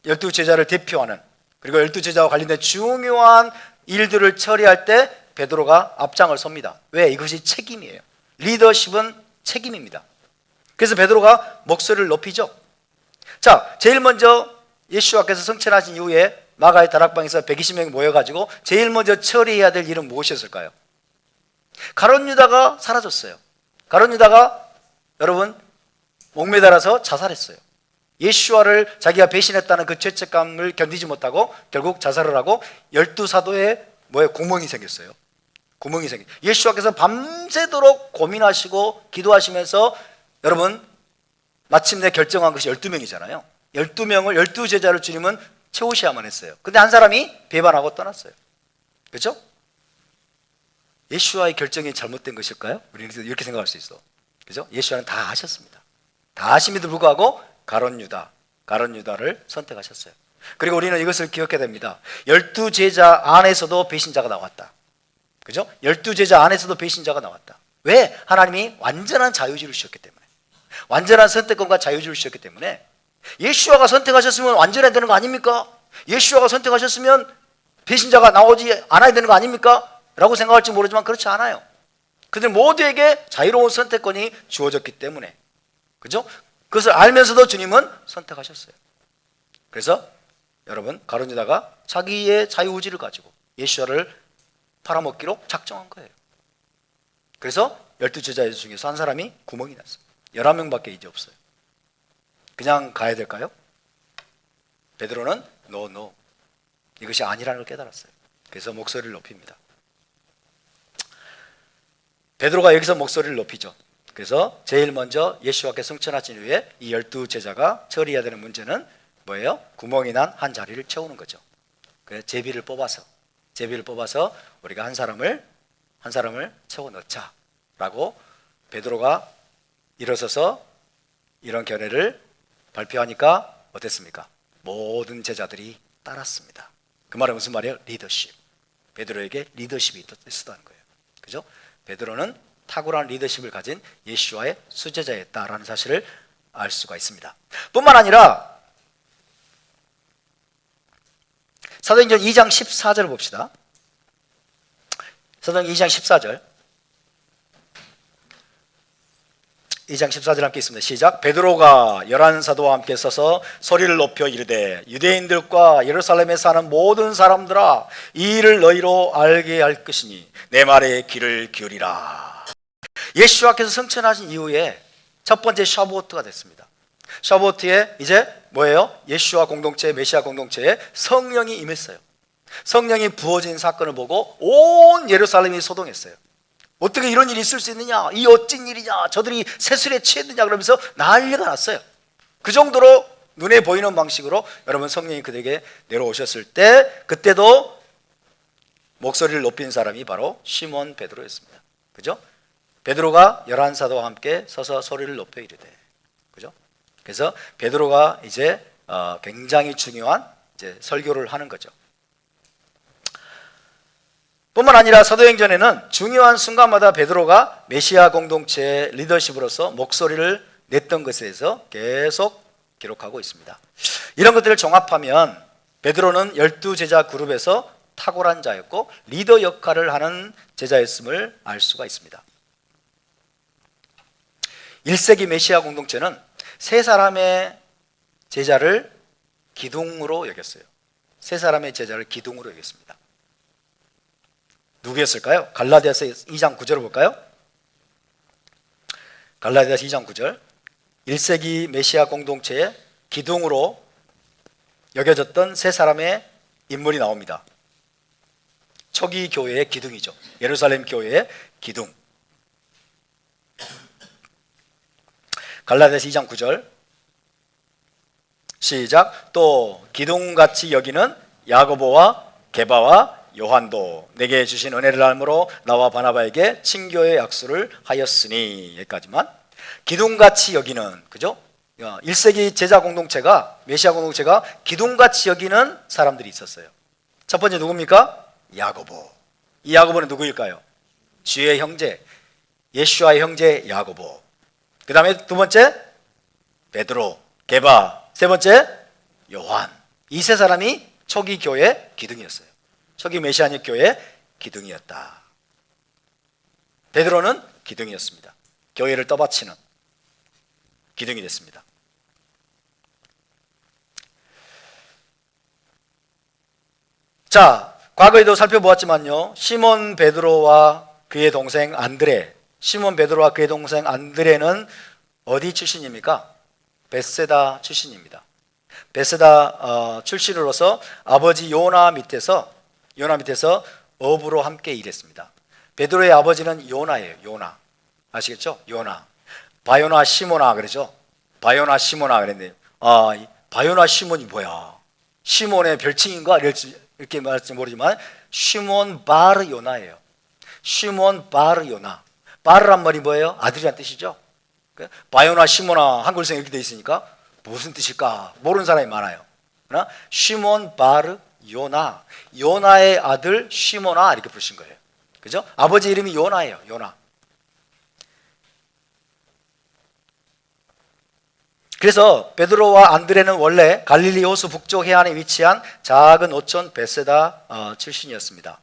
12제자를 대표하는, 그리고 12제자와 관련된 중요한 일들을 처리할 때 베드로가 앞장을 섭니다. 왜? 이것이 책임이에요. 리더십은 책임입니다. 그래서 베드로가 목소리를 높이죠. 자, 제일 먼저 예수와께서 승천하신 이후에 마가의 다락방에서 120명이 모여가지고 제일 먼저 처리해야 될 일은 무엇이었을까요? 가룟 유다가 사라졌어요. 가룟 유다가 여러분 목매달아서 자살했어요. 예수와를 자기가 배신했다는 그 죄책감을 견디지 못하고 결국 자살을 하고 12사도에 구멍이 생겼어요. 구멍이 생겼어요. 예수와께서 밤새도록 고민하시고 기도하시면서 여러분 마침내 결정한 것이 12명이잖아요. 12명을 12제자를 주님은 채우셔야만 했어요. 근데 한 사람이 배반하고 떠났어요. 그렇죠? 예수와의 결정이 잘못된 것일까요? 우리는 이렇게 생각할 수 있어. 그죠? 예수와는 다 아셨습니다. 다 아심에도 불구하고 가룟 유다를 선택하셨어요. 그리고 우리는 이것을 기억해야 됩니다. 12제자 안에서도 배신자가 나왔다. 그죠? 12제자 안에서도 배신자가 나왔다. 왜? 하나님이 완전한 자유주의를 주셨기 때문에. 완전한 선택권과 자유주의를 주셨기 때문에. 예수와가 선택하셨으면 완전해야 되는 거 아닙니까? 예수와가 선택하셨으면 배신자가 나오지 않아야 되는 거 아닙니까? 라고 생각할지 모르지만 그렇지 않아요. 그들 모두에게 자유로운 선택권이 주어졌기 때문에. 그죠? 그것을 알면서도 주님은 선택하셨어요. 그래서 여러분 가룟 유다가 자기의 자유의지를 가지고 예수와를 팔아먹기로 작정한 거예요. 그래서 12제자 중에서 한 사람이 구멍이 났어요. 11명밖에 이제 없어요. 그냥 가야 될까요? 베드로는 노, 이것이 아니라는 걸 깨달았어요. 그래서 목소리를 높입니다. 베드로가 여기서 목소리를 높이죠. 그래서 제일 먼저 예수와께 승천하신 후에 이 12제자가 처리해야 되는 문제는 뭐예요? 구멍이 난 한 자리를 채우는 거죠. 그래서 제비를 뽑아서 우리가 한 사람을 채워 넣자라고 베드로가 일어서서 이런 견해를 발표하니까 어땠습니까? 모든 제자들이 따랐습니다. 그 말은 무슨 말이에요? 리더십. 베드로에게 리더십이 있었다는 거예요. 그죠? 베드로는 탁월한 리더십을 가진 예수와의 수제자였다라는 사실을 알 수가 있습니다. 뿐만 아니라 사도행전 2장 14절 봅시다. 사도행전 2장 14절. 2장 14절 함께 있습니다. 시작. 베드로가 11사도와 함께 서서 소리를 높여 이르되 유대인들과 예루살렘에 사는 모든 사람들아, 이 일을 너희로 알게 할 것이니 내 말에 귀를 기울이라. 예수와께서 승천하신 이후에 첫 번째 샤부오트가 됐습니다. 샤부오트에 이제 뭐예요? 예수와 공동체, 메시아 공동체에 성령이 임했어요. 성령이 부어진 사건을 보고 온 예루살렘이 소동했어요. 어떻게 이런 일이 있을 수 있느냐, 이 어찐 일이냐, 저들이 세술에 취했느냐 그러면서 난리가 났어요. 그 정도로 눈에 보이는 방식으로 여러분 성령이 그들에게 내려오셨을 때 그때도 목소리를 높인 사람이 바로 시몬 베드로였습니다. 그죠? 베드로가 11사도와 함께 서서 소리를 높여 이르되, 그죠? 그래서 베드로가 이제 굉장히 중요한 이제 설교를 하는 거죠. 뿐만 아니라 사도행전에는 중요한 순간마다 베드로가 메시아 공동체의 리더십으로서 목소리를 냈던 것에 대해서 계속 기록하고 있습니다. 이런 것들을 종합하면 베드로는 12제자 그룹에서 탁월한 자였고 리더 역할을 하는 제자였음을 알 수가 있습니다. 1세기 메시아 공동체는 세 사람의 제자를 기둥으로 여겼어요. 세 사람의 제자를 기둥으로 여겼습니다. 누구였을까요? 갈라디아서 2장 9절을 볼까요? 갈라디아서 2장 9절. 1세기 메시아 공동체의 기둥으로 여겨졌던 세 사람의 인물이 나옵니다. 초기 교회의 기둥이죠. 예루살렘 교회의 기둥. 갈라디아서 2장 9절. 시작. 또 기둥같이 여기는 야고보와 게바와 요한도 내게 주신 은혜를 알므로 나와 바나바에게 친교의 약수를 하였으니. 여기까지만. 기둥같이 여기는, 그죠? 1세기 제자 공동체가, 메시아 공동체가 기둥같이 여기는 사람들이 있었어요. 첫 번째 누굽니까? 야고보. 이 야고보는 누구일까요? 주의 형제, 예수와의 형제 야고보. 그 다음에 두 번째 베드로, 게바. 세 번째 요한. 이 세 사람이 초기 교회 기둥이었어요. 초기 메시아닉 교회의 기둥이었다. 베드로는 기둥이었습니다. 교회를 떠받치는 기둥이 됐습니다. 자, 과거에도 살펴보았지만요, 시몬 베드로와 그의 동생 안드레, 시몬 베드로와 그의 동생 안드레는 어디 출신입니까? 벳세다 출신입니다. 벳세다 출신으로서 아버지 요나 밑에서 어부로 함께 일했습니다. 베드로의 아버지는 요나예요. 요나. 아시겠죠? 요나. 바요나 시모나 그러죠. 바요나 시모나 그랬는데, 바요나 시몬이 뭐야? 시몬의 별칭인가? 이렇게 말할지 모르지만 시몬 바르 요나예요. 시몬 바르 요나. 바르란 말이 뭐예요? 아들이란 뜻이죠. 바요나 시모나 한글성 이렇게 돼 있으니까 무슨 뜻일까? 모르는 사람이 많아요. 그러나 시몬 바르 요나, 요나의 아들 시모나 이렇게 부르신 거예요. 그죠? 아버지 이름이 요나예요. 요나. 그래서 베드로와 안드레는 원래 갈릴리 호수 북쪽 해안에 위치한 작은 오촌 벳세다 출신이었습니다.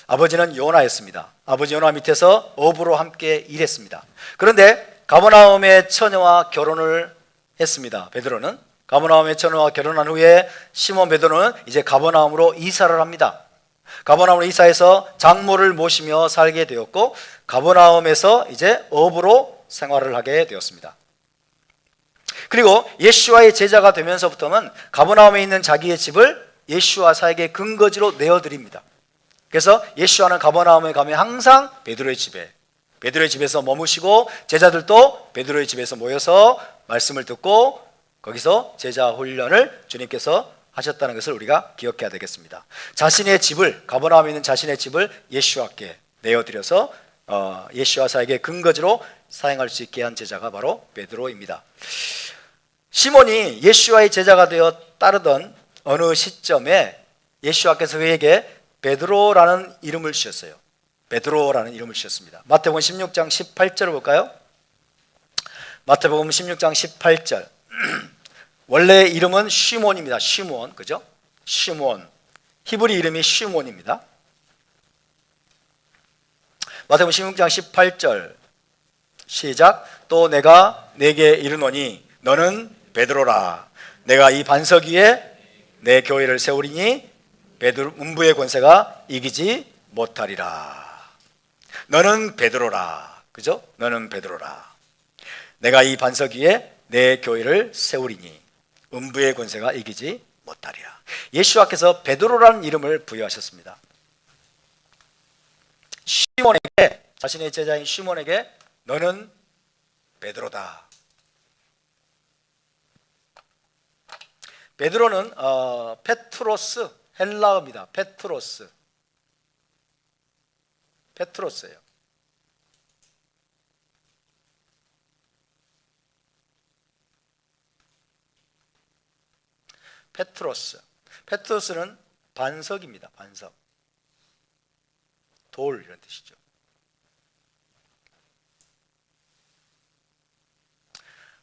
아버지는 요나였습니다. 아버지 요나 밑에서 어부로 함께 일했습니다. 그런데 가버나움의 처녀와 결혼을 했습니다. 베드로는 가버나움의 처녀와 결혼한 후에 시몬 베드로는 이제 가버나움으로 이사를 합니다. 가버나움으로 이사해서 장모를 모시며 살게 되었고 가버나움에서 이제 어부로 생활을 하게 되었습니다. 그리고 예수와의 제자가 되면서부터는 가버나움에 있는 자기의 집을 예수와사에게 근거지로 내어드립니다. 그래서 예수와는 가버나움에 가면 항상 베드로의 집에서 머무시고 제자들도 베드로의 집에서 모여서 말씀을 듣고 거기서 제자 훈련을 주님께서 하셨다는 것을 우리가 기억해야 되겠습니다. 자신의 집을, 가버나움에 있는 자신의 집을 예수와께 내어드려서 예수와사에게 근거지로 사용할 수 있게 한 제자가 바로 베드로입니다. 시몬이 예수와의 제자가 되어 따르던 어느 시점에 예수와께서 그에게 베드로라는 이름을 주셨어요. 베드로라는 이름을 주셨습니다. 마태복음 16장 18절을 볼까요? 마태복음 16장 18절. 원래 이름은 시몬입니다. 시몬, 그죠? 시몬. 히브리 이름이 시몬입니다. 마태복음 16장 18절 시작. 또 내가 네게 이르노니 너는 베드로라. 내가 이 반석 위에 내 교회를 세우리니 음부의 권세가 이기지 못하리라. 너는 베드로라. 그죠? 너는 베드로라. 내가 이 반석 위에 내 교회를 세우리니 음부의 권세가 이기지 못하리라. 예수와께서 베드로라는 이름을 부여하셨습니다. 시몬에게, 자신의 제자인 시몬에게 너는 베드로다. 베드로는 페트로스, 헬라어입니다. 페트로스예요. 페트로스는 반석입니다. 반석. 돌 이런 뜻이죠.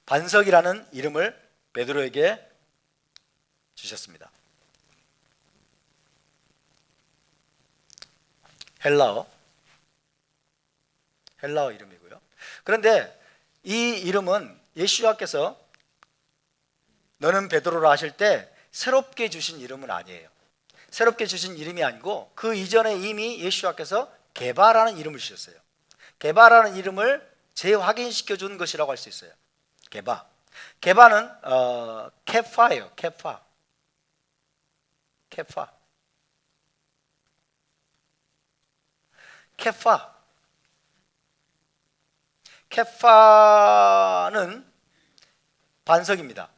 반석이라는 이름을 베드로에게 주셨습니다. 헬라어 이름이고요. 그런데 이 이름은 예수와께서 너는 베드로라 하실 때 새롭게 주신 이름은 아니에요. 새롭게 주신 이름이 아니고 그 이전에 이미 예수와께서 게바라는 이름을 주셨어요. 게바라는 이름을 재확인시켜 준 것이라고 할 수 있어요. 게바는 케파예요. 케파는 반석입니다.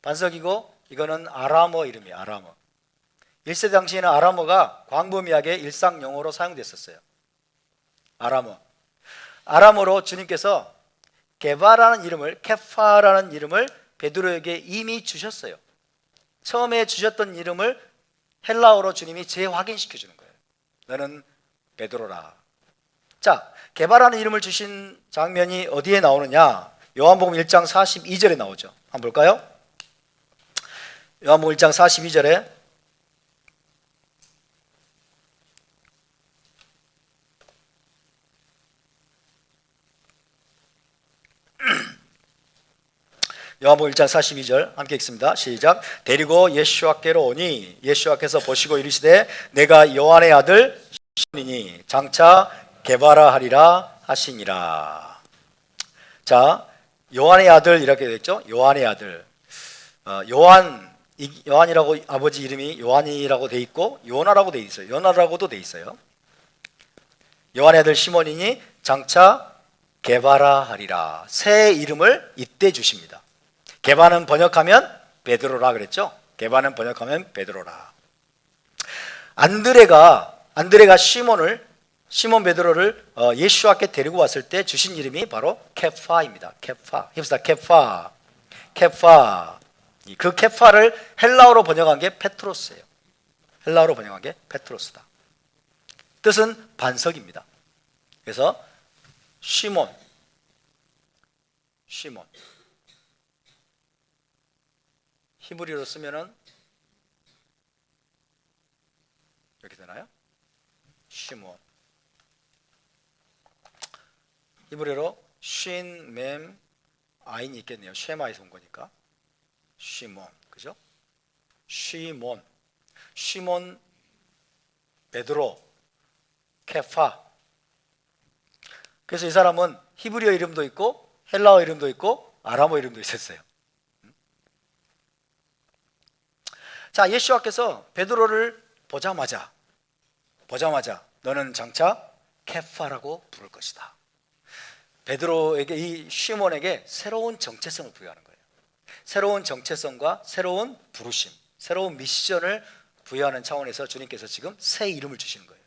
반석이고 이거는 아람어 이름이에요. 아람어. 1세대 당시에는 아람어가 광범위하게 일상 용어로 사용됐었어요. 아람어로 주님께서 게바라는 이름을, 케파라는 이름을 베드로에게 이미 주셨어요. 처음에 주셨던 이름을 헬라어로 주님이 재확인시켜 주는 거예요. 너는 베드로라. 자, 게바라는 이름을 주신 장면이 어디에 나오느냐? 요한복음 1장 42절에 나오죠. 한번 볼까요? 요한복음 1장 42절에 요한복음 1장 42절 함께 읽습니다. 시작. 데리고 예수와께로 오니 예수와께서 보시고 이르시되 내가 요한의 아들 시몬이니 장차 게바라 하리라 하시니라. 자, 요한의 아들 이렇게 됐죠. 요한의 아들. 요한이라고 아버지 이름이 요한이라고 돼 있고 요나라고 돼 있어요. 요나라고도 돼 있어요. 요한의 아들 시몬이니 장차 게바라 하리라. 새 이름을 이때 주십니다. 게바는 번역하면 베드로라 그랬죠. 게바는 번역하면 베드로라. 안드레가 시몬 베드로를 예수와께 데리고 왔을 때 주신 이름이 바로 케파입니다. 케파. 그 케파를 헬라어로 번역한 게 페트로스예요. 헬라어로 번역한 게 페트로스다. 뜻은 반석입니다. 그래서 시몬. 히브리어로 쓰면은 이렇게 되나요? 시몬. 히브리어로 쉰, 맴, 아인이 있겠네요. 쉐마에서 온 거니까. 시몬, 그죠? 시몬. 시몬, 베드로, 케파. 그래서 이 사람은 히브리어 이름도 있고 헬라어 이름도 있고 아람어 이름도 있었어요. 자, 예수와께서 베드로를 보자마자 너는 장차 케파라고 부를 것이다. 베드로에게, 이 시몬에게 새로운 정체성을 부여하는 거예요. 새로운 정체성과 새로운 부르심, 새로운 미션을 부여하는 차원에서 주님께서 지금 새 이름을 주시는 거예요.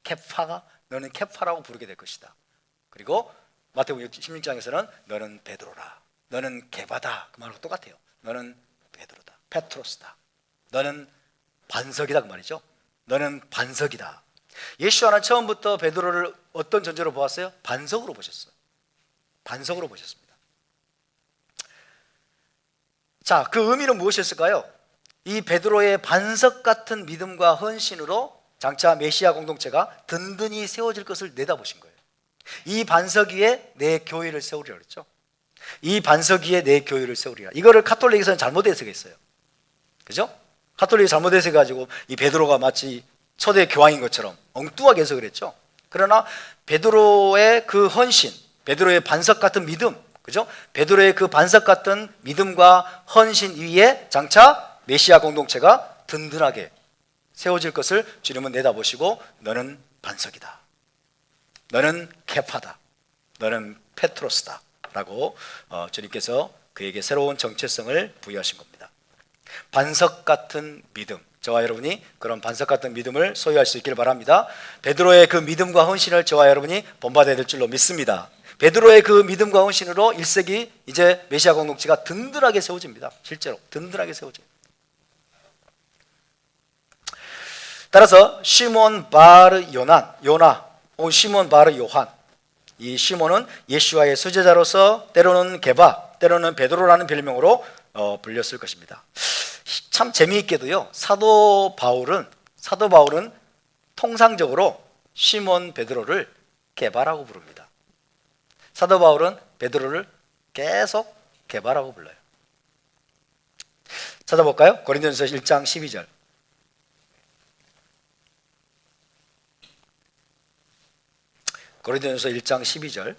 케파가, 너는 케파라고 부르게 될 것이다. 그리고 마태복음 16장에서는 너는 베드로라, 너는 게바다, 그 말하고 똑같아요. 너는 베드로다, 페트로스다, 너는 반석이다, 그 말이죠. 너는 반석이다. 예수와는 처음부터 베드로를 어떤 존재로 보았어요? 반석으로 보셨어요. 반석으로 보셨습니다. 자, 그 의미는 무엇이었을까요? 이 베드로의 반석 같은 믿음과 헌신으로 장차 메시아 공동체가 든든히 세워질 것을 내다보신 거예요. 이 반석 위에 내 교회를 세우리라 그랬죠. 이 반석 위에 내 교회를 세우리라. 이거를 카톨릭에서는 잘못 해석했어요. 그죠? 카톨릭이 잘못 해석해가지고 이 베드로가 마치 초대 교황인 것처럼 엉뚱하게 해석을 했죠. 그러나 베드로의 그 헌신, 베드로의 반석 같은 믿음, 그죠? 베드로의 그 반석 같은 믿음과 헌신 위에 장차 메시아 공동체가 든든하게 세워질 것을 주님은 내다보시고 너는 반석이다, 너는 케파다, 너는 페트로스다 라고 주님께서 그에게 새로운 정체성을 부여하신 겁니다. 반석 같은 믿음, 저와 여러분이 그런 반석 같은 믿음을 소유할 수 있기를 바랍니다. 베드로의 그 믿음과 헌신을 저와 여러분이 본받아야 될 줄로 믿습니다. 베드로의 그 믿음과 헌신으로 1세기 이제 메시아 공동체가 든든하게 세워집니다. 실제로 든든하게 세워집니다. 따라서 시몬 바르 요나 혹은 시몬 바르 요한, 이 시몬은 예수와의 수제자로서 때로는 게바, 때로는 베드로라는 별명으로 불렸을 것입니다. 참 재미있게도요, 사도 바울은 통상적으로 시몬 베드로를 게바라고 부릅니다. 사도 바울은 베드로를 계속 게바라고 불러요. 찾아볼까요? 고린도전서 1장 12절. 고린도전서 1장 12절.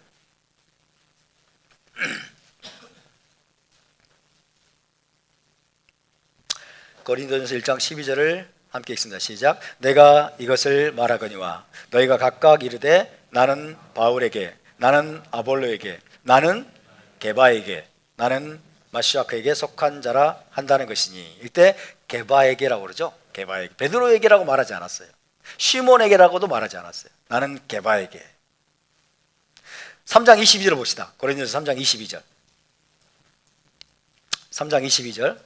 고린도전서 1장 12절을 함께 읽습니다. 시작. 내가 이것을 말하거니와 너희가 각각 이르되 나는 바울에게, 나는 아볼로에게, 나는 게바에게, 나는 마시아크에게 속한 자라 한다는 것이니. 이때 게바에게라고 그러죠. 게바에게. 베드로에게라고 말하지 않았어요. 시몬에게라고도 말하지 않았어요. 나는 게바에게. 3장 22절을 봅시다. 고린도전서 3장 22절. 3장 22절.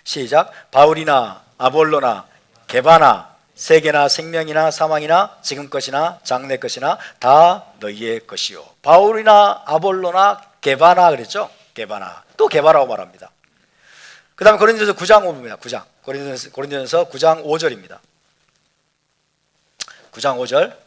시작. 바울이나 아볼로나 게바나 세계나 생명이나 사망이나 지금 것이나 장래 것이나 다 너희의 것이요. 바울이나 아볼로나 게바나 그랬죠. 게바나. 또 게바라고 말합니다. 그 다음에 고린도전서 9장 5절입니다. 9장. 고린도전서 9장 5절입니다. 9장 5절.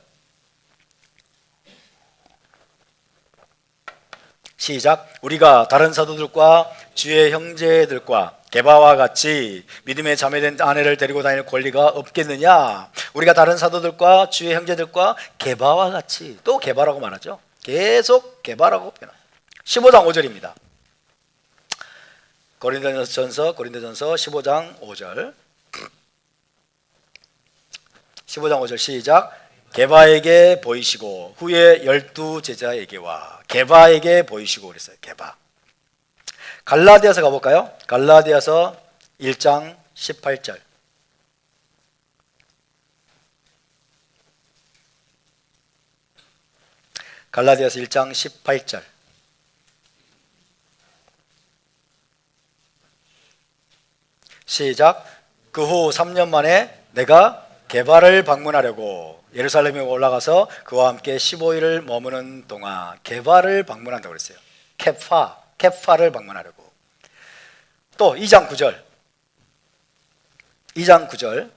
시작. 우리가 다른 사도들과 주의 형제들과 게바와 같이 믿음에 자매된 아내를 데리고 다닐 권리가 없겠느냐. 우리가 다른 사도들과 주의 형제들과 게바와 같이, 또 게바라고 말하죠. 계속 게바라고 표현합니다. 15장 5절입니다. 고린도전서 15장 5절. 15장 5절 시작. 게바에게 보이시고 후에 12 제자에게와 게바에게 보이시고 그랬어요. 게바. 갈라디아서 가볼까요? 갈라디아서 1장 18절. 갈라디아서 1장 18절. 시작. 그 후 3년 만에 내가 게바를 방문하려고 예루살렘에 올라가서 그와 함께 15일을 머무는 동안, 게바를 방문한다고 그랬어요. 케파를 방문하려고. 또 2장 9절. 2장 9절.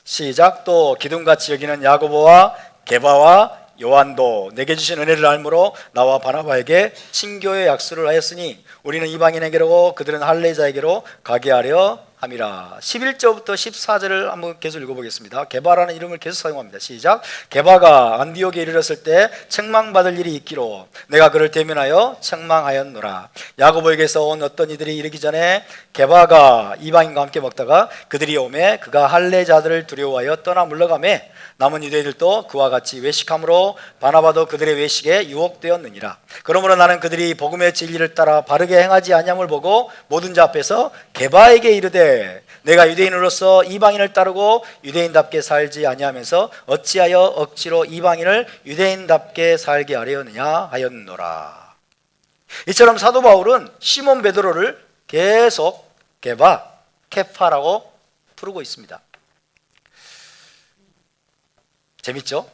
시작. 또 기둥같이 여기는 야고보와 게바와 요한도 내게 주신 은혜를 알므로 나와 바나바에게 친교의 약수를 하였으니 우리는 이방인에게로 그들은 할례자에게로 가게 하려 함이라. 11절부터 14절을 한번 계속 읽어보겠습니다. 게바라는 이름을 계속 사용합니다. 시작. 게바가 안디옥에 이르렀을 때 책망받을 일이 있기로 내가 그를 대면하여 책망하였노라. 야고보에게서 온 어떤 이들이 이르기 전에 게바가 이방인과 함께 먹다가 그들이 오매 그가 할례자들을 두려워하여 떠나 물러가매 남은 유대인들도 그와 같이 외식함으로 바나바도 그들의 외식에 유혹되었느니라. 그러므로 나는 그들이 복음의 진리를 따라 바르게 행하지 아니함을 보고 모든 자 앞에서 게바에게 이르되 내가 유대인으로서 이방인을 따르고 유대인답게 살지 아니하면서 어찌하여 억지로 이방인을 유대인답게 살게 하려느냐 하였노라. 이처럼 사도 바울은 시몬 베드로를 계속 게바, 케파라고 부르고 있습니다. 재밌죠?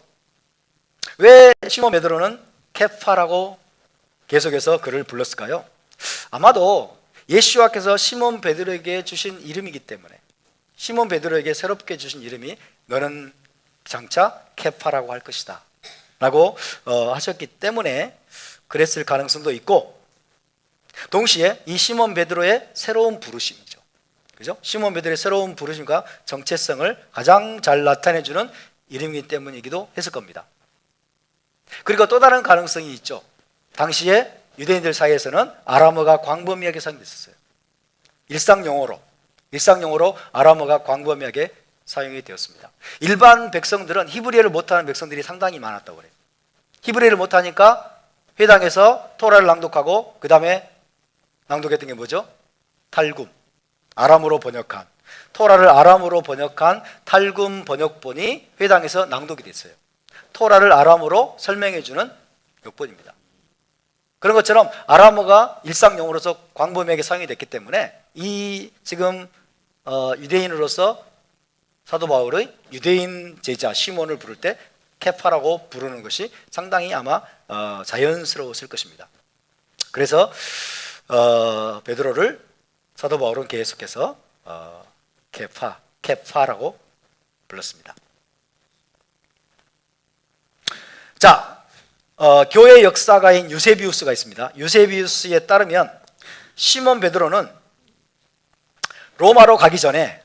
왜 시몬 베드로는 케파라고 계속해서 그를 불렀을까요? 아마도 예수와께서 시몬 베드로에게 주신 이름이기 때문에, 시몬 베드로에게 새롭게 주신 이름이 너는 장차 케파라고 할 것이다 라고 하셨기 때문에 그랬을 가능성도 있고, 동시에 이 시몬 베드로의 새로운 부르심이죠. 그죠? 시몬 베드로의 새로운 부르심과 정체성을 가장 잘 나타내주는 이름이기 때문이기도 했을 겁니다. 그리고 또 다른 가능성이 있죠. 당시에 유대인들 사이에서는 아람어가 광범위하게 사용됐었어요. 일상용어로 아람어가 광범위하게 사용이 되었습니다. 일반 백성들은 히브리어를 못하는 백성들이 상당히 많았다고 그래요. 히브리어를 못하니까 회당에서 토라를 낭독하고 그 다음에 낭독했던 게 뭐죠? 탈굼, 아람어로 번역한, 토라를 아람어로 번역한 탈굼 번역본이 회당에서 낭독이 됐어요. 토라를 아람어로 설명해주는 역본입니다. 그런 것처럼 아람어가 일상용어로서 광범위하게 사용이 됐기 때문에 이 지금 유대인으로서 사도 바울의 유대인 제자 시몬을 부를 때 케파라고 부르는 것이 상당히 아마 자연스러웠을 것입니다. 그래서 베드로를 사도 바울은 계속해서 케파라고 불렀습니다. 자, 교회 역사가인 유세비우스가 있습니다. 유세비우스에 따르면 시몬 베드로는 로마로 가기 전에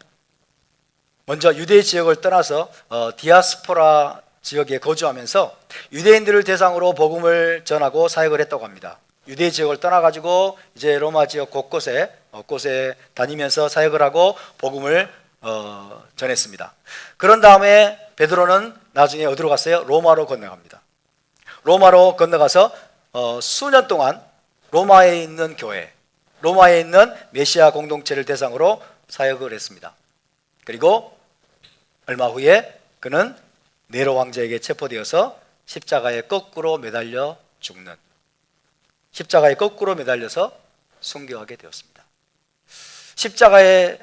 먼저 유대 지역을 떠나서 디아스포라 지역에 거주하면서 유대인들을 대상으로 복음을 전하고 사역을 했다고 합니다. 유대 지역을 떠나가지고 이제 로마 지역 곳곳에 다니면서 사역을 하고 복음을 전했습니다. 그런 다음에 베드로는 나중에 어디로 갔어요? 로마로 건너갑니다. 로마로 건너가서 수년 동안 로마에 있는 교회, 로마에 있는 메시아 공동체를 대상으로 사역을 했습니다. 그리고 얼마 후에 그는 네로 황제에게 체포되어서 십자가에 거꾸로 매달려 죽는, 십자가에 거꾸로 매달려서 순교하게 되었습니다. 십자가에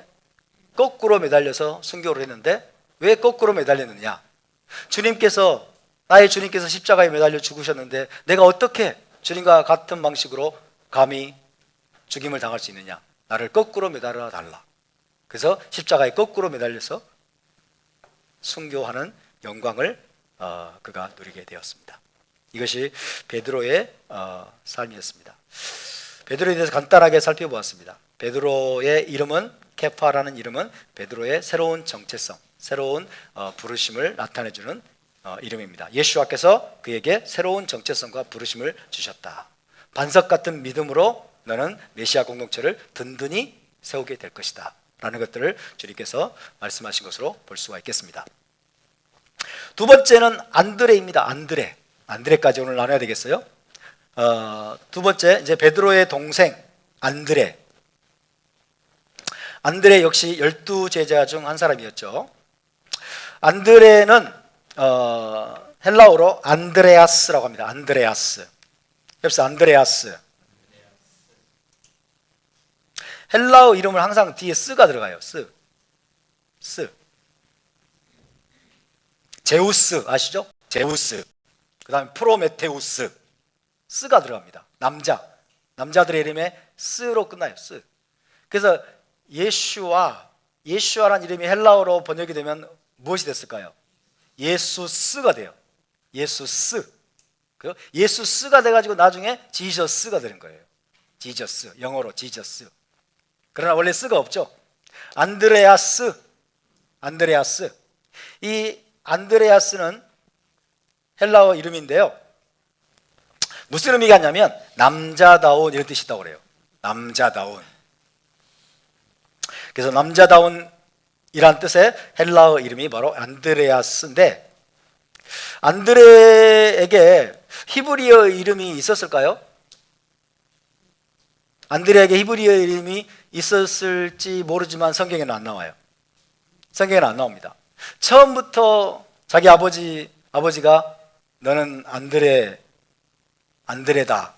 거꾸로 매달려서 순교를 했는데 왜 거꾸로 매달렸느냐? 나의 주님께서 십자가에 매달려 죽으셨는데 내가 어떻게 주님과 같은 방식으로 감히 죽임을 당할 수 있느냐? 나를 거꾸로 매달아 달라. 그래서 십자가에 거꾸로 매달려서 순교하는 영광을 그가 누리게 되었습니다. 이것이 베드로의 삶이었습니다. 베드로에 대해서 간단하게 살펴보았습니다. 베드로의 이름은, 케파라는 이름은 베드로의 새로운 정체성, 새로운 부르심을 나타내주는 이름입니다. 예수와께서 그에게 새로운 정체성과 부르심을 주셨다. 반석 같은 믿음으로 너는 메시아 공동체를 든든히 세우게 될 것이다 라는 것들을 주님께서 말씀하신 것으로 볼 수가 있겠습니다. 두 번째는 안드레입니다. 안드레까지 오늘 나눠야 되겠어요. 두 번째, 이제 베드로의 동생 안드레 역시 12제자 중 한 사람이었죠. 안드레는 헬라어로 안드레아스라고 합니다. 안드레아스. 옆에서 안드레아스. 헬라어 이름은 항상 뒤에 스가 들어가요. 스. 제우스 아시죠? 제우스. 그 다음에 프로메테우스. 스가 들어갑니다. 남자들의 이름에 스로 끝나요. 스. 그래서 예슈아라는 이름이 헬라어로 번역이 되면 무엇이 됐을까요? 예수스가 돼요. 예수스가 돼가지고 나중에 지저스가 되는 거예요. 지저스, 영어로 지저스. 그러나 원래 스가 없죠. 안드레아스. 이 안드레아스는 헬라어 이름인데요. 무슨 의미가 있냐면 남자다운 이런 뜻이 있다고 그래요. 남자다운. 그래서 남자다운 이란 뜻의 헬라어 이름이 바로 안드레아스인데, 안드레에게 히브리어 이름이 있었을까요? 안드레에게 히브리어 이름이 있었을지 모르지만 성경에는 안 나와요. 성경에는 안 나옵니다. 처음부터 자기 아버지가 너는 안드레다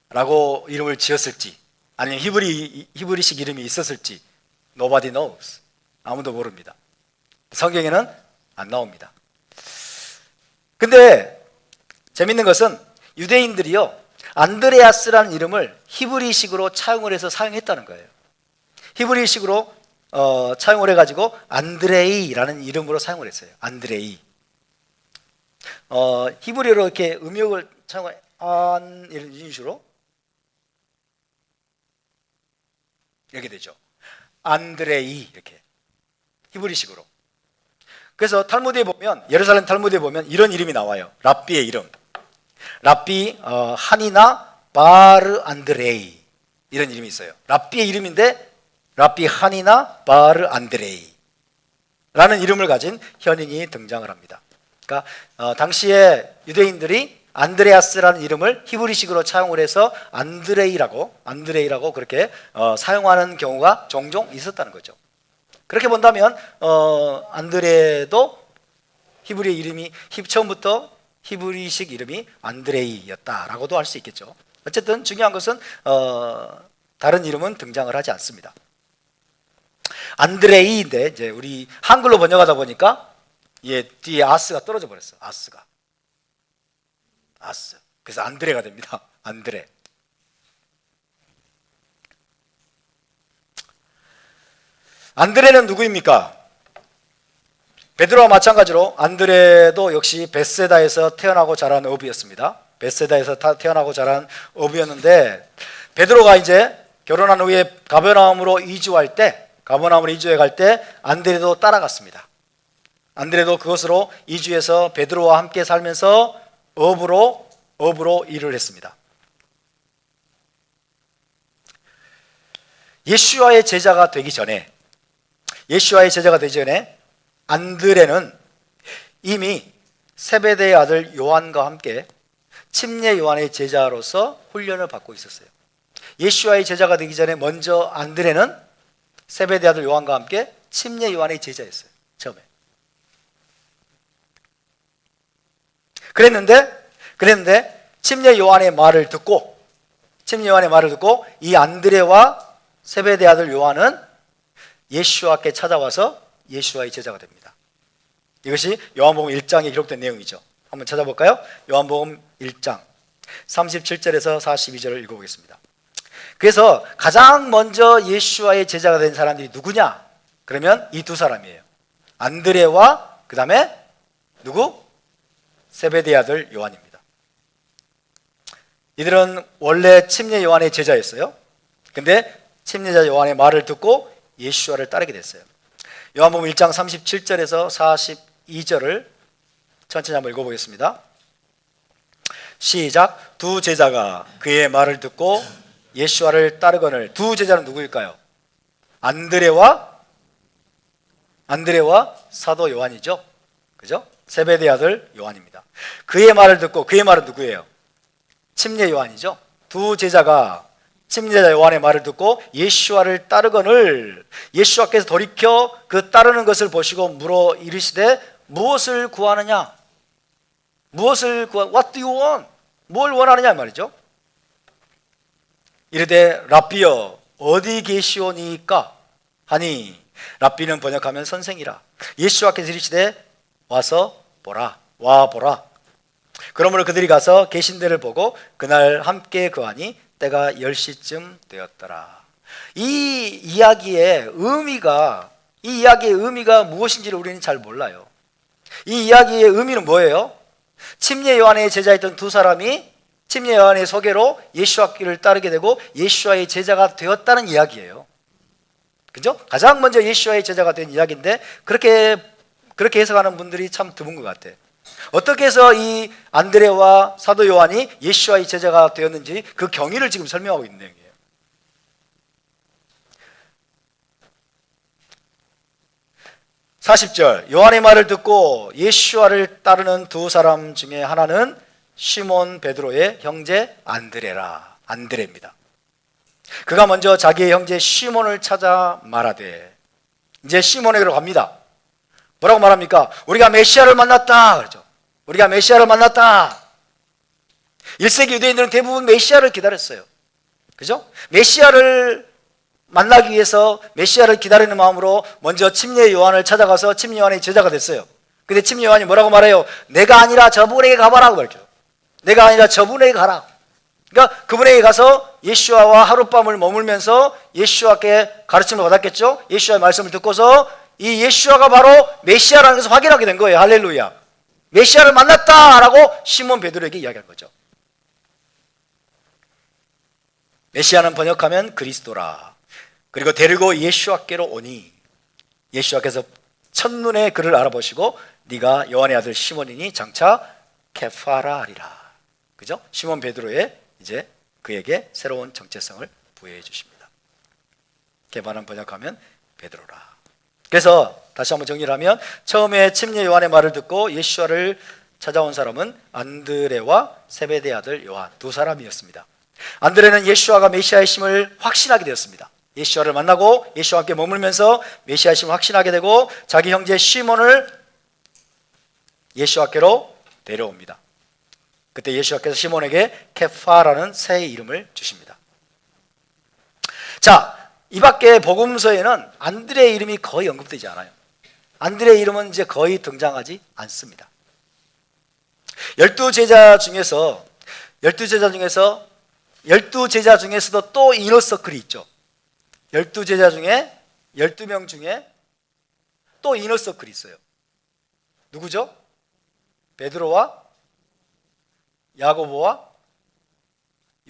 라고 이름을 지었을지, 아니면 히브리식 이름이 있었을지 nobody knows. 아무도 모릅니다. 성경에는 안 나옵니다. 근데 재밌는 것은 유대인들이요, 안드레아스라는 이름을 히브리식으로 차용을 해서 사용했다는 거예요. 히브리식으로 차용을 해가지고 안드레이라는 이름으로 사용을 했어요. 안드레이. 히브리어로 이렇게 음역을 차용해 이런 식으로 이렇게 되죠. 안드레이, 이렇게 히브리식으로. 그래서 탈무드에 보면, 예루살렘 탈무드에 보면 이런 이름이 나와요. 랍비의 이름. 랍비 하니나 바르 안드레이, 이런 이름이 있어요. 랍비의 이름인데 랍비 하니나 바르 안드레이 라는 이름을 가진 현인이 등장을 합니다. 그러니까 당시에 유대인들이 안드레아스라는 이름을 히브리식으로 차용을 해서 안드레이라고 그렇게 사용하는 경우가 종종 있었다는 거죠. 그렇게 본다면 안드레도 히브리 이름이 처음부터 히브리식 이름이 안드레이였다라고도 할 수 있겠죠. 어쨌든 중요한 것은 다른 이름은 등장을 하지 않습니다. 안드레이인데 이제 우리 한글로 번역하다 보니까 뒤에 아스가 떨어져 버렸어. 아스. 그래서 안드레가 됩니다. 안드레. 안드레는 누구입니까? 베드로와 마찬가지로 안드레도 역시 베세다에서 태어나고 자란 어부였습니다. 베세다에서 태어나고 자란 어부였는데, 베드로가 이제 결혼한 후에 가버나움으로 이주해 갈 때 안드레도 따라갔습니다. 안드레도 그것으로 이주해서 베드로와 함께 살면서 어부로 일을 했습니다. 예수와의 제자가 되기 전에 안드레는 이미 세베대의 아들 요한과 함께 침례 요한의 제자로서 훈련을 받고 있었어요. 예수와의 제자가 되기 전에 먼저 안드레는 세베대 아들 요한과 함께 침례 요한의 제자였어요. 처음에. 그랬는데 침례 요한의 말을 듣고 이 안드레와 세베대 아들 요한은 예수와께 찾아와서 예수와의 제자가 됩니다. 이것이 요한복음 1장에 기록된 내용이죠. 한번 찾아볼까요? 요한복음 1장 37절에서 42절을 읽어보겠습니다. 그래서 가장 먼저 예수와의 제자가 된 사람들이 누구냐? 그러면 이 두 사람이에요. 안드레와 그 다음에 누구? 세베대 아들 요한입니다. 이들은 원래 침례 요한의 제자였어요. 근데 침례자 요한의 말을 듣고 예수와를 따르게 됐어요. 요한복음 1장 37절에서 42절을 천천히 한번 읽어보겠습니다. 시작. 두 제자가 그의 말을 듣고 예수와를 따르거늘. 두 제자는 누구일까요? 안드레와 사도 요한이죠. 그죠? 세베대 아들 요한입니다. 그의 말을 듣고, 그의 말은 누구예요? 침례 요한이죠. 두 제자가 침례자 요한의 말을 듣고 예수와를 따르거늘, 예수와께서 돌이켜 그 따르는 것을 보시고 물어 이르시되 무엇을 구하느냐? What do you want? 뭘 원하느냐 말이죠. 이르되 랍비여 어디 계시오니까 하니, 랍비는 번역하면 선생이라. 예수와께서 이르시되 와서 보라, 와 보라. 그러므로 그들이 가서 계신 데를 보고 그날 함께 거하니 때가 10시쯤 되었더라. 이 이야기의 의미가 무엇인지를 우리는 잘 몰라요. 이 이야기의 의미는 뭐예요? 침례 요한의 제자였던 두 사람이 침례 요한의 소개로 예수와 길을 따르게 되고 예수와의 제자가 되었다는 이야기예요. 그죠? 가장 먼저 예수와의 제자가 된 이야기인데 그렇게 해석하는 분들이 참 드문 것 같아요. 어떻게 해서 이 안드레와 사도 요한이 예수와의 제자가 되었는지 그 경위를 지금 설명하고 있는 내용이에요. 40절, 요한의 말을 듣고 예수와를 따르는 두 사람 중에 하나는 시몬 베드로의 형제 안드레입니다. 그가 먼저 자기의 형제 시몬을 찾아 말하되, 이제 시몬에게로 갑니다. 뭐라고 말합니까? 우리가 메시아를 만났다 그러죠. 우리가 메시아를 만났다. 1세기 유대인들은 대부분 메시아를 기다렸어요. 그죠? 메시아를 만나기 위해서 메시아를 기다리는 마음으로 먼저 침례 요한을 찾아가서 침례 요한의 제자가 됐어요. 근데 침례 요한이 뭐라고 말해요? 내가 아니라 저분에게 가봐라고 말해요. 내가 아니라 저분에게 가라. 그러니까 그분에게 가서 예수와와 하룻밤을 머물면서 예수와께 가르침을 받았겠죠. 예수와의 말씀을 듣고서 이 예수와가 바로 메시아라는 것을 확인하게 된 거예요. 할렐루야. 메시아를 만났다라고 시몬 베드로에게 이야기한 거죠. 메시아는 번역하면 그리스도라. 그리고 데리고 예수와께로 오니 예수와께서 첫눈에 그를 알아보시고 네가 요한의 아들 시몬이니 장차 케파라 하리라. 그죠? 시몬 베드로의 이제 그에게 새로운 정체성을 부여해 주십니다. 케파는 번역하면 베드로라. 그래서 다시 한번 정리를 하면 처음에 침례 요한의 말을 듣고 예수와를 찾아온 사람은 안드레와 세베대의 아들 요한 두 사람이었습니다. 안드레는 예수와가 메시아의 심을 확신하게 되었습니다. 예수와를 만나고 예수와 함께 머물면서 메시아의 심을 확신하게 되고 자기 형제 시몬을 예수와께로 데려옵니다. 그때 예수와께서 시몬에게 케파라는 새 이름을 주십니다. 자, 이 밖에 복음서에는 안드레의 이름이 거의 언급되지 않아요. 안드레의 이름은 이제 거의 등장하지 않습니다. 12제자 중에서도 또 이너서클이 있죠. 12제자 중에 12명 중에 또 이너서클이 있어요. 누구죠? 베드로와 야고보와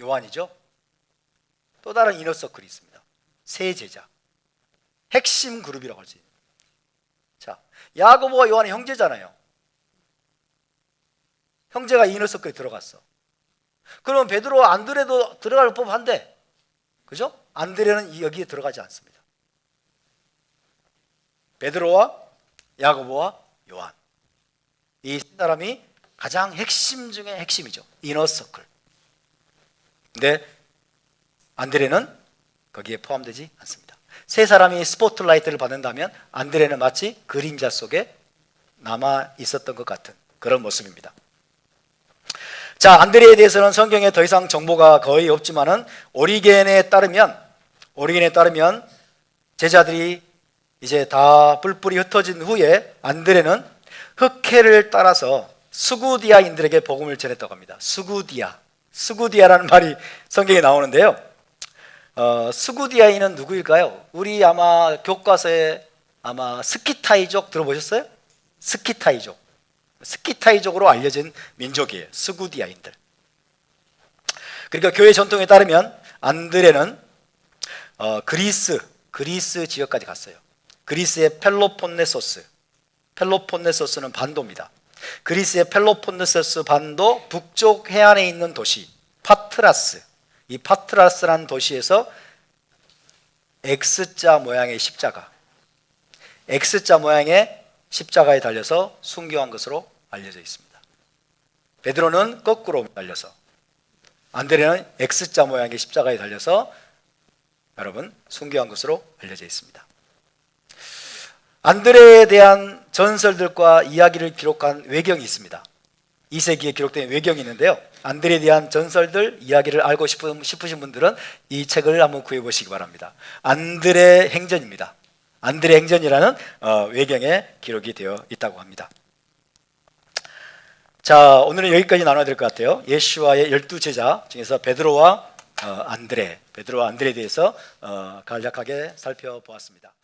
요한이죠. 또 다른 이너서클이 있습니다. 세 제자. 핵심 그룹이라고 하지. 자, 야고보와 요한이 형제잖아요. 형제가 이너서클에 들어갔어. 그러면 베드로와 안드레도 들어갈 법한데, 그죠? 안드레는 여기에 들어가지 않습니다. 베드로와 야고보와 요한, 이 사람이 가장 핵심 중에 핵심이죠. 이너서클. 근데 안드레는 거기에 포함되지 않습니다. 세 사람이 스포트라이트를 받는다면 안드레는 마치 그림자 속에 남아 있었던 것 같은 그런 모습입니다. 자, 안드레에 대해서는 성경에 더 이상 정보가 거의 없지만은 오리겐에 따르면 제자들이 이제 다 뿔뿔이 흩어진 후에 안드레는 흑해를 따라서 스구디아인들에게 복음을 전했다고 합니다. 스구디아라는 말이 성경에 나오는데요. 스구디아인은 누구일까요? 우리 아마 교과서에 아마 스키타이족 들어보셨어요? 스키타이족으로 알려진 민족이에요. 스구디아인들. 그러니까 교회 전통에 따르면 안드레는 그리스 지역까지 갔어요. 그리스의 펠로폰네소스는 반도입니다. 그리스의 펠로폰네소스 반도 북쪽 해안에 있는 도시 파트라스, 이 파트라스라는 도시에서 X자 모양의 십자가에 달려서 순교한 것으로 알려져 있습니다. 베드로는 거꾸로 달려서, 안드레는 X자 모양의 십자가에 달려서 여러분 순교한 것으로 알려져 있습니다. 안드레에 대한 전설들과 이야기를 기록한 외경이 있습니다. 2세기에 기록된 외경이 있는데요. 안드레에 대한 전설들, 이야기를 알고 싶으신 분들은 이 책을 한번 구해보시기 바랍니다. 안드레 행전입니다. 안드레 행전이라는 외경에 기록이 되어 있다고 합니다. 자, 오늘은 여기까지 나눠야 될 것 같아요. 예수와의 12제자 중에서 베드로와 안드레에 대해서 간략하게 살펴보았습니다.